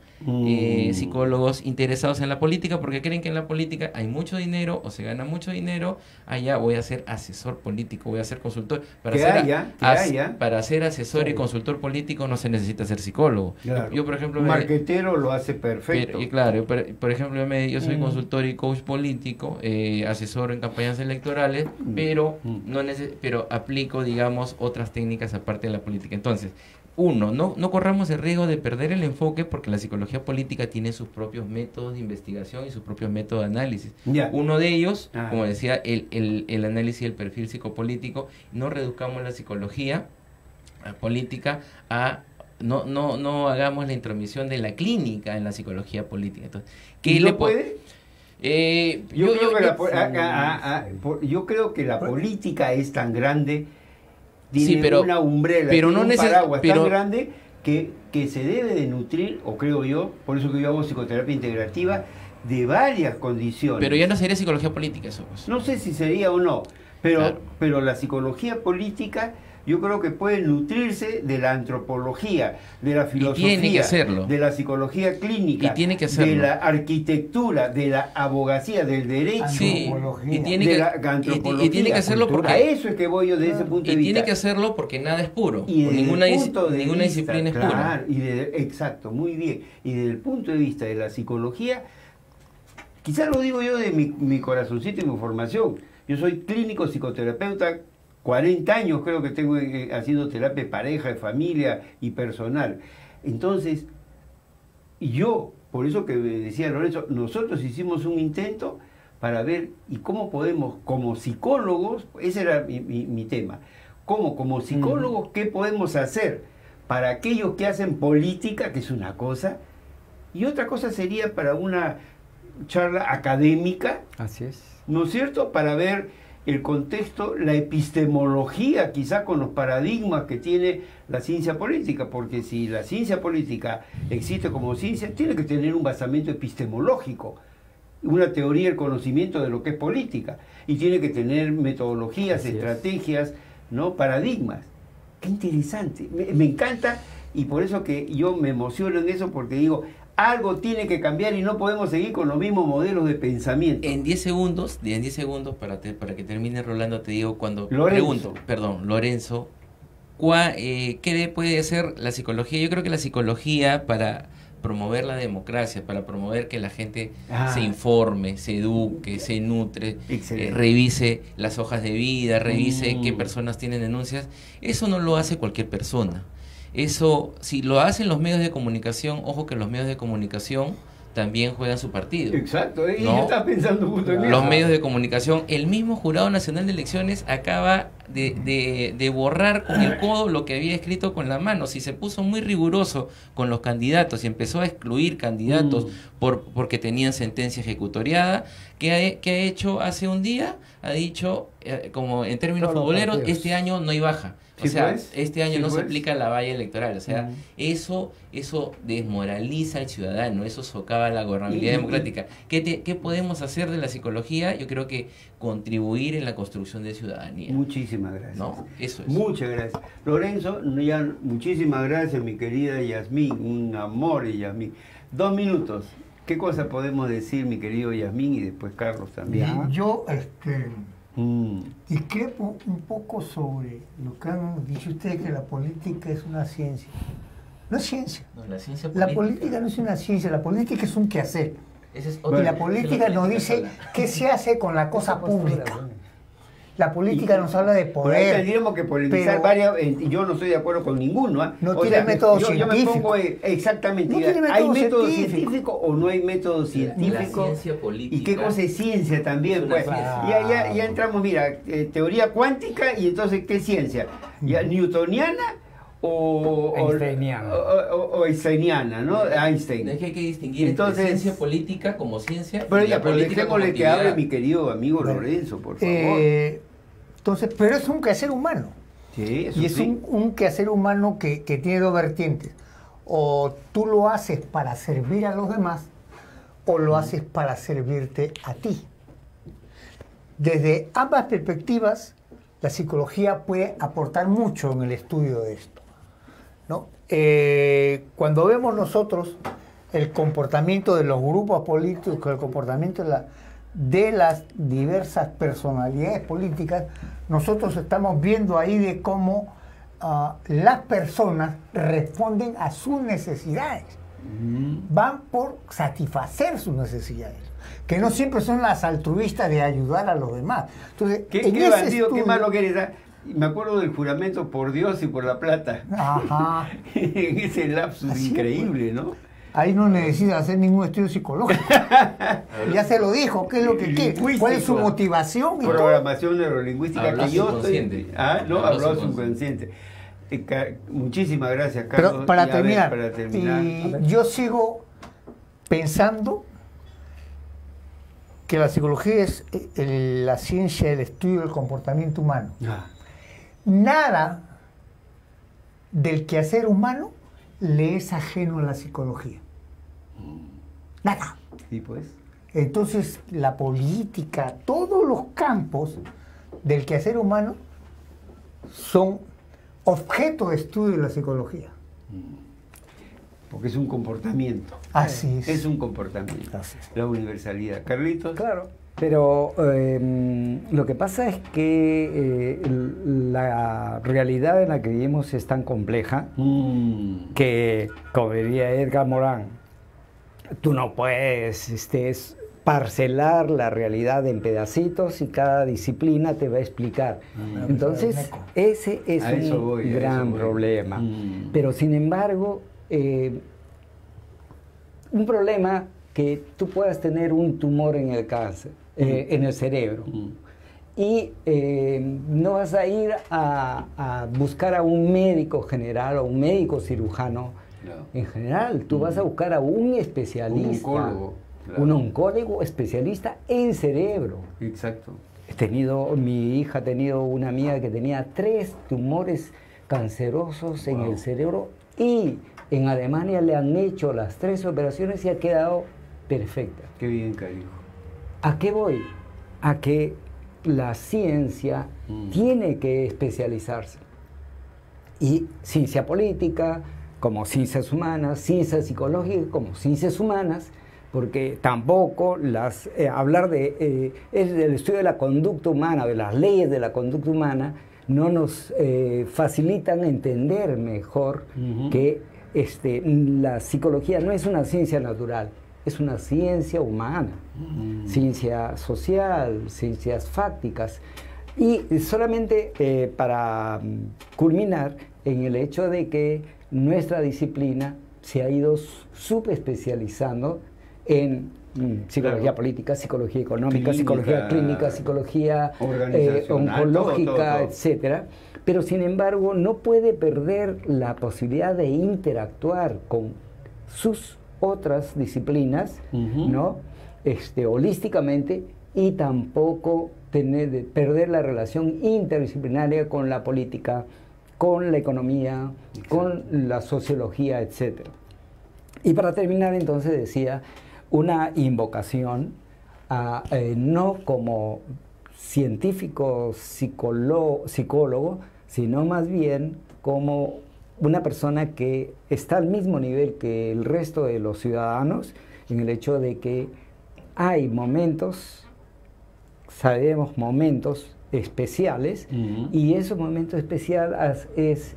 psicólogos interesados en la política porque creen que en la política hay mucho dinero o se gana mucho dinero. Allá voy a ser asesor político, voy a ser consultor. Para ser asesor y consultor político no se necesita ser psicólogo. Claro. Yo, por ejemplo, un marquetero lo hace perfecto. Por ejemplo, yo soy consultor y coach político, asesor en campañas electorales, pero pero aplico, digamos, otras técnicas aparte de la política. Entonces, no corramos el riesgo de perder el enfoque porque la psicología política tiene sus propios métodos de investigación y sus propios métodos de análisis. Uno de ellos, como decía, el análisis del perfil psicopolítico. No reduzcamos la psicología política a... No hagamos la intromisión de la clínica en la psicología política. Entonces, ¿qué le puede? Yo creo que la política es tan grande, tiene pero, una umbrella, pero tiene no un paraguas tan grande que se debe de nutrir, o creo yo, por eso que yo hago psicoterapia integrativa, de varias condiciones. Pero ya no sería psicología política eso. Pues. No sé si sería o no, pero la psicología política yo creo que puede nutrirse de la antropología, de la filosofía, y tiene que hacerlo. De la psicología clínica, y tiene que hacerlo. de la arquitectura, de la abogacía, del derecho, sí, y tiene que hacerlo porque a eso es que voy yo desde ese punto de vista. Y tiene que hacerlo porque nada es puro, y ninguna disciplina es pura. Exacto, muy bien. Y desde el punto de vista de la psicología, quizás lo digo yo de mi corazoncito y mi formación. Yo soy clínico psicoterapeuta, 40 años creo que tengo haciendo terapia de pareja, de familia y personal. Entonces, yo, por eso que decía Lorenzo, nosotros hicimos un intento para ver y cómo podemos, como psicólogos, ese era mi tema, como psicólogos, ¿qué podemos hacer para aquellos que hacen política, que es una cosa, y otra cosa sería para una charla académica, así es, ¿no es cierto?, para ver el contexto, la epistemología, quizá con los paradigmas que tiene la ciencia política, porque si la ciencia política existe como ciencia, tiene que tener un basamento epistemológico, una teoría del conocimiento de lo que es política, y tiene que tener metodologías, estrategias, ¿no?, paradigmas. Qué interesante, me encanta, y por eso que yo me emociono en eso, porque digo, algo tiene que cambiar y no podemos seguir con los mismos modelos de pensamiento. En 10 segundos, para que termine Rolando, te digo cuando Lorenzo. Lorenzo, ¿qué puede hacer la psicología? Yo creo que la psicología, para promover la democracia, para promover que la gente se informe, se eduque, se nutre, revise las hojas de vida, revise qué personas tienen denuncias, eso no lo hace cualquier persona. Eso, si lo hacen los medios de comunicación, ojo que los medios de comunicación también juegan su partido. Exacto, ¿no? Yo estaba pensando justo en eso. Los medios de comunicación, el mismo Jurado Nacional de Elecciones acaba de borrar con el codo lo que había escrito con la mano. Si se puso muy riguroso con los candidatos y empezó a excluir candidatos porque tenían sentencia ejecutoriada, ¿qué ha hecho hace un día? Ha dicho, como en términos futboleros, este año no hay baja. O sea, este año no se aplica la valla electoral. O sea, eso desmoraliza al ciudadano, eso socava la gobernabilidad democrática. ¿Qué podemos hacer de la psicología? Yo creo que contribuir en la construcción de ciudadanía. Muchísimas gracias. ¿No? Eso es. Muchas gracias. Lorenzo, muchísimas gracias, mi querida Yasmín. Un amor, Yasmín. 2 minutos. ¿Qué cosa podemos decir, mi querido Yasmín, y después Carlos también? Yo, discrepo un poco sobre lo que han dicho ustedes, que la política es una ciencia. No es ciencia. No, la política no es una ciencia, la política es un quehacer. Y la política nos dice qué se hace con la cosa pública. La política nos habla de poder. Pero tendríamos que politizar varias, y yo no estoy de acuerdo con ninguno. No tiene método científico. Yo me pongo exactamente, no ¿hay método científico o no hay método científico? La ciencia política. ¿Y qué cosa es ciencia también? Pues, ya entramos, mira, teoría cuántica, y entonces, ¿qué es ciencia? ¿Ya, newtoniana? O einsteiniana, ¿no? Einstein. Es que hay que distinguir entre ciencia política como ciencia. Pero ya, dejémosle que hable mi querido amigo Lorenzo, por favor. Entonces, pero es un quehacer humano. Sí, eso y es un quehacer humano que tiene 2 vertientes. O tú lo haces para servir a los demás, o lo haces para servirte a ti. Desde ambas perspectivas, la psicología puede aportar mucho en el estudio de esto, ¿no? Cuando vemos nosotros el comportamiento de los grupos políticos, el comportamiento de las diversas personalidades políticas, nosotros estamos viendo ahí de cómo las personas responden a sus necesidades. Van por satisfacer sus necesidades, que no siempre son las altruistas de ayudar a los demás. Entonces, ¿Qué bandido, qué malo que eres? Me acuerdo del juramento por Dios y por la plata. Ajá. En ese lapsus Así increíble, ¿no? Ahí no necesita hacer ningún estudio psicológico. Ya se lo dijo, ¿qué es lo que quiere? ¿Cuál es su motivación? Programación neurolingüística. Habló que yo subconsciente. estoy... habló subconsciente. Muchísimas gracias, Carlos. Pero para terminar, terminar. yo sigo pensando que la psicología es la ciencia del estudio del comportamiento humano. Nada del quehacer humano le es ajeno a la psicología. Nada. Sí, pues. Entonces, la política, todos los campos del quehacer humano son objeto de estudio de la psicología. Porque es un comportamiento. Así es. Es un comportamiento. Así es. La universalidad. Carlitos. Claro, pero lo que pasa es que la realidad en la que vivimos es tan compleja que, como diría Edgar Morin, tú no puedes parcelar la realidad en pedacitos y cada disciplina te va a explicar. Entonces, ese es un gran problema. Pero, sin embargo, un problema que tú puedas tener un tumor en el cáncer, en el cerebro, y no vas a ir a buscar a un médico general o un médico cirujano en general, tú vas a buscar a un especialista, un oncólogo. Claro. Un oncólogo especialista en cerebro. Exacto. Mi hija ha tenido una amiga que tenía 3 tumores cancerosos en el cerebro y en Alemania le han hecho las 3 operaciones y ha quedado perfecta. Qué bien, cariño. ¿A qué voy? A que la ciencia tiene que especializarse. Y ciencia política, como ciencias humanas, ciencia psicológica, como ciencias humanas, porque tampoco hablar del estudio de la conducta humana, de las leyes de la conducta humana, no nos facilitan entender mejor que la psicología no es una ciencia natural, es una ciencia humana, ciencia social, ciencias fácticas. Y solamente para culminar en el hecho de que nuestra disciplina se ha ido subespecializando en psicología política, psicología económica, psicología clínica, psicología oncológica, todo. Etcétera. Pero sin embargo no puede perder la posibilidad de interactuar con sus otras disciplinas, ¿no? Holísticamente, y tampoco perder la relación interdisciplinaria con la política, con la economía, con la sociología, etcétera. Y para terminar, entonces, decía, una invocación no como científico, psicólogo, sino más bien como una persona que está al mismo nivel que el resto de los ciudadanos, en el hecho de que hay momentos, sabemos momentos especiales, y esos momentos especiales es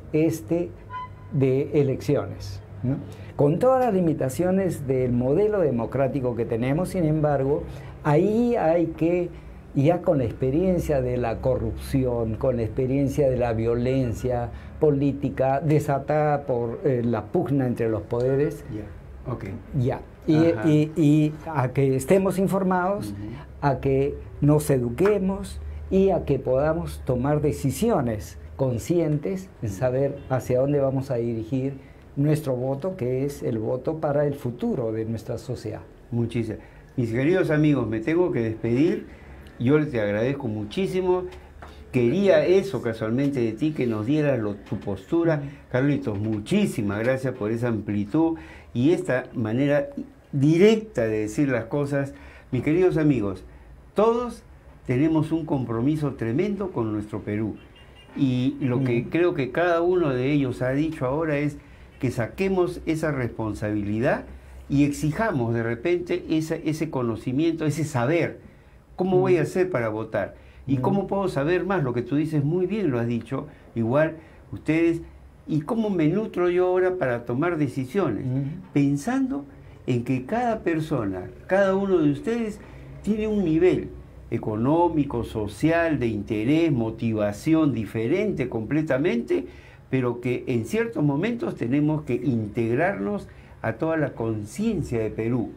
de elecciones, ¿no? Con todas las limitaciones del modelo democrático que tenemos, sin embargo, ahí hay que, ya con la experiencia de la corrupción, con la experiencia de la violencia política desatada por la pugna entre los poderes, y a que estemos informados, a que nos eduquemos y a que podamos tomar decisiones conscientes en saber hacia dónde vamos a dirigir nuestro voto, que es el voto para el futuro de nuestra sociedad. Muchísimas. Mis queridos amigos, me tengo que despedir. Yo te agradezco muchísimo. Quería eso casualmente de ti, que nos dieras tu postura. Carlitos, muchísimas gracias por esa amplitud y esta manera directa de decir las cosas. Mis queridos amigos, todos tenemos un compromiso tremendo con nuestro Perú. Y lo que creo que cada uno de ellos ha dicho ahora es que saquemos esa responsabilidad y exijamos de repente ese conocimiento, ese saber. ¿Cómo voy a hacer para votar? ¿Y cómo puedo saber más? Lo que tú dices muy bien, lo has dicho, igual ustedes. ¿Y cómo me nutro yo ahora para tomar decisiones? Pensando en que cada persona, cada uno de ustedes tiene un nivel económico, social, de interés, motivación diferente completamente, pero que en ciertos momentos tenemos que integrarnos a toda la conciencia de Perú.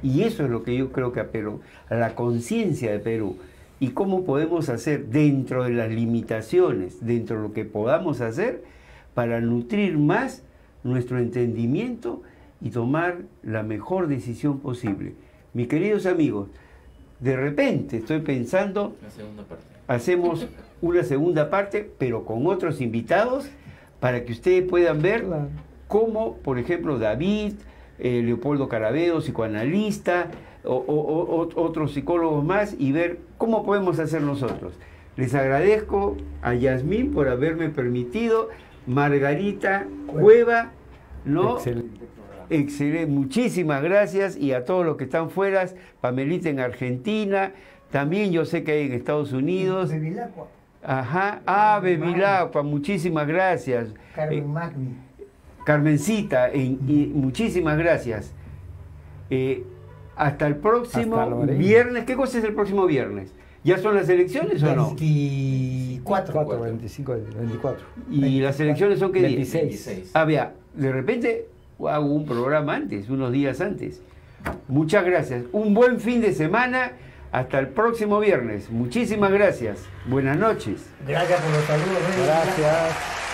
Y eso es lo que yo creo que apelo, a la conciencia de Perú. Y cómo podemos hacer dentro de las limitaciones, dentro de lo que podamos hacer, para nutrir más nuestro entendimiento y tomar la mejor decisión posible. Mis queridos amigos, de repente estoy pensando, hacemos una segunda parte, pero con otros invitados, para que ustedes puedan ver cómo, por ejemplo, David, Leopoldo Carabedo, psicoanalista, otros psicólogos más, y ver cómo podemos hacer nosotros. Les agradezco a Yasmín por haberme permitido, Margarita Cueva, ¿no? Excelente, muchísimas gracias, y a todos los que están fuera, Pamelita en Argentina, también yo sé que hay en Estados Unidos. Bevilacqua. Ajá, Bevilacqua, muchísimas gracias. Carmen Magni. Carmencita, muchísimas gracias. Hasta el próximo viernes. ¿Qué cosa es el próximo viernes? ¿Ya son las elecciones o no? 24. 25, 24. ¿Y las elecciones son qué día? 26. Ah, vea, de repente hago un programa antes, unos días antes. Muchas gracias. Un buen fin de semana. Hasta el próximo viernes. Muchísimas gracias. Buenas noches. Gracias por los saludos. Gracias.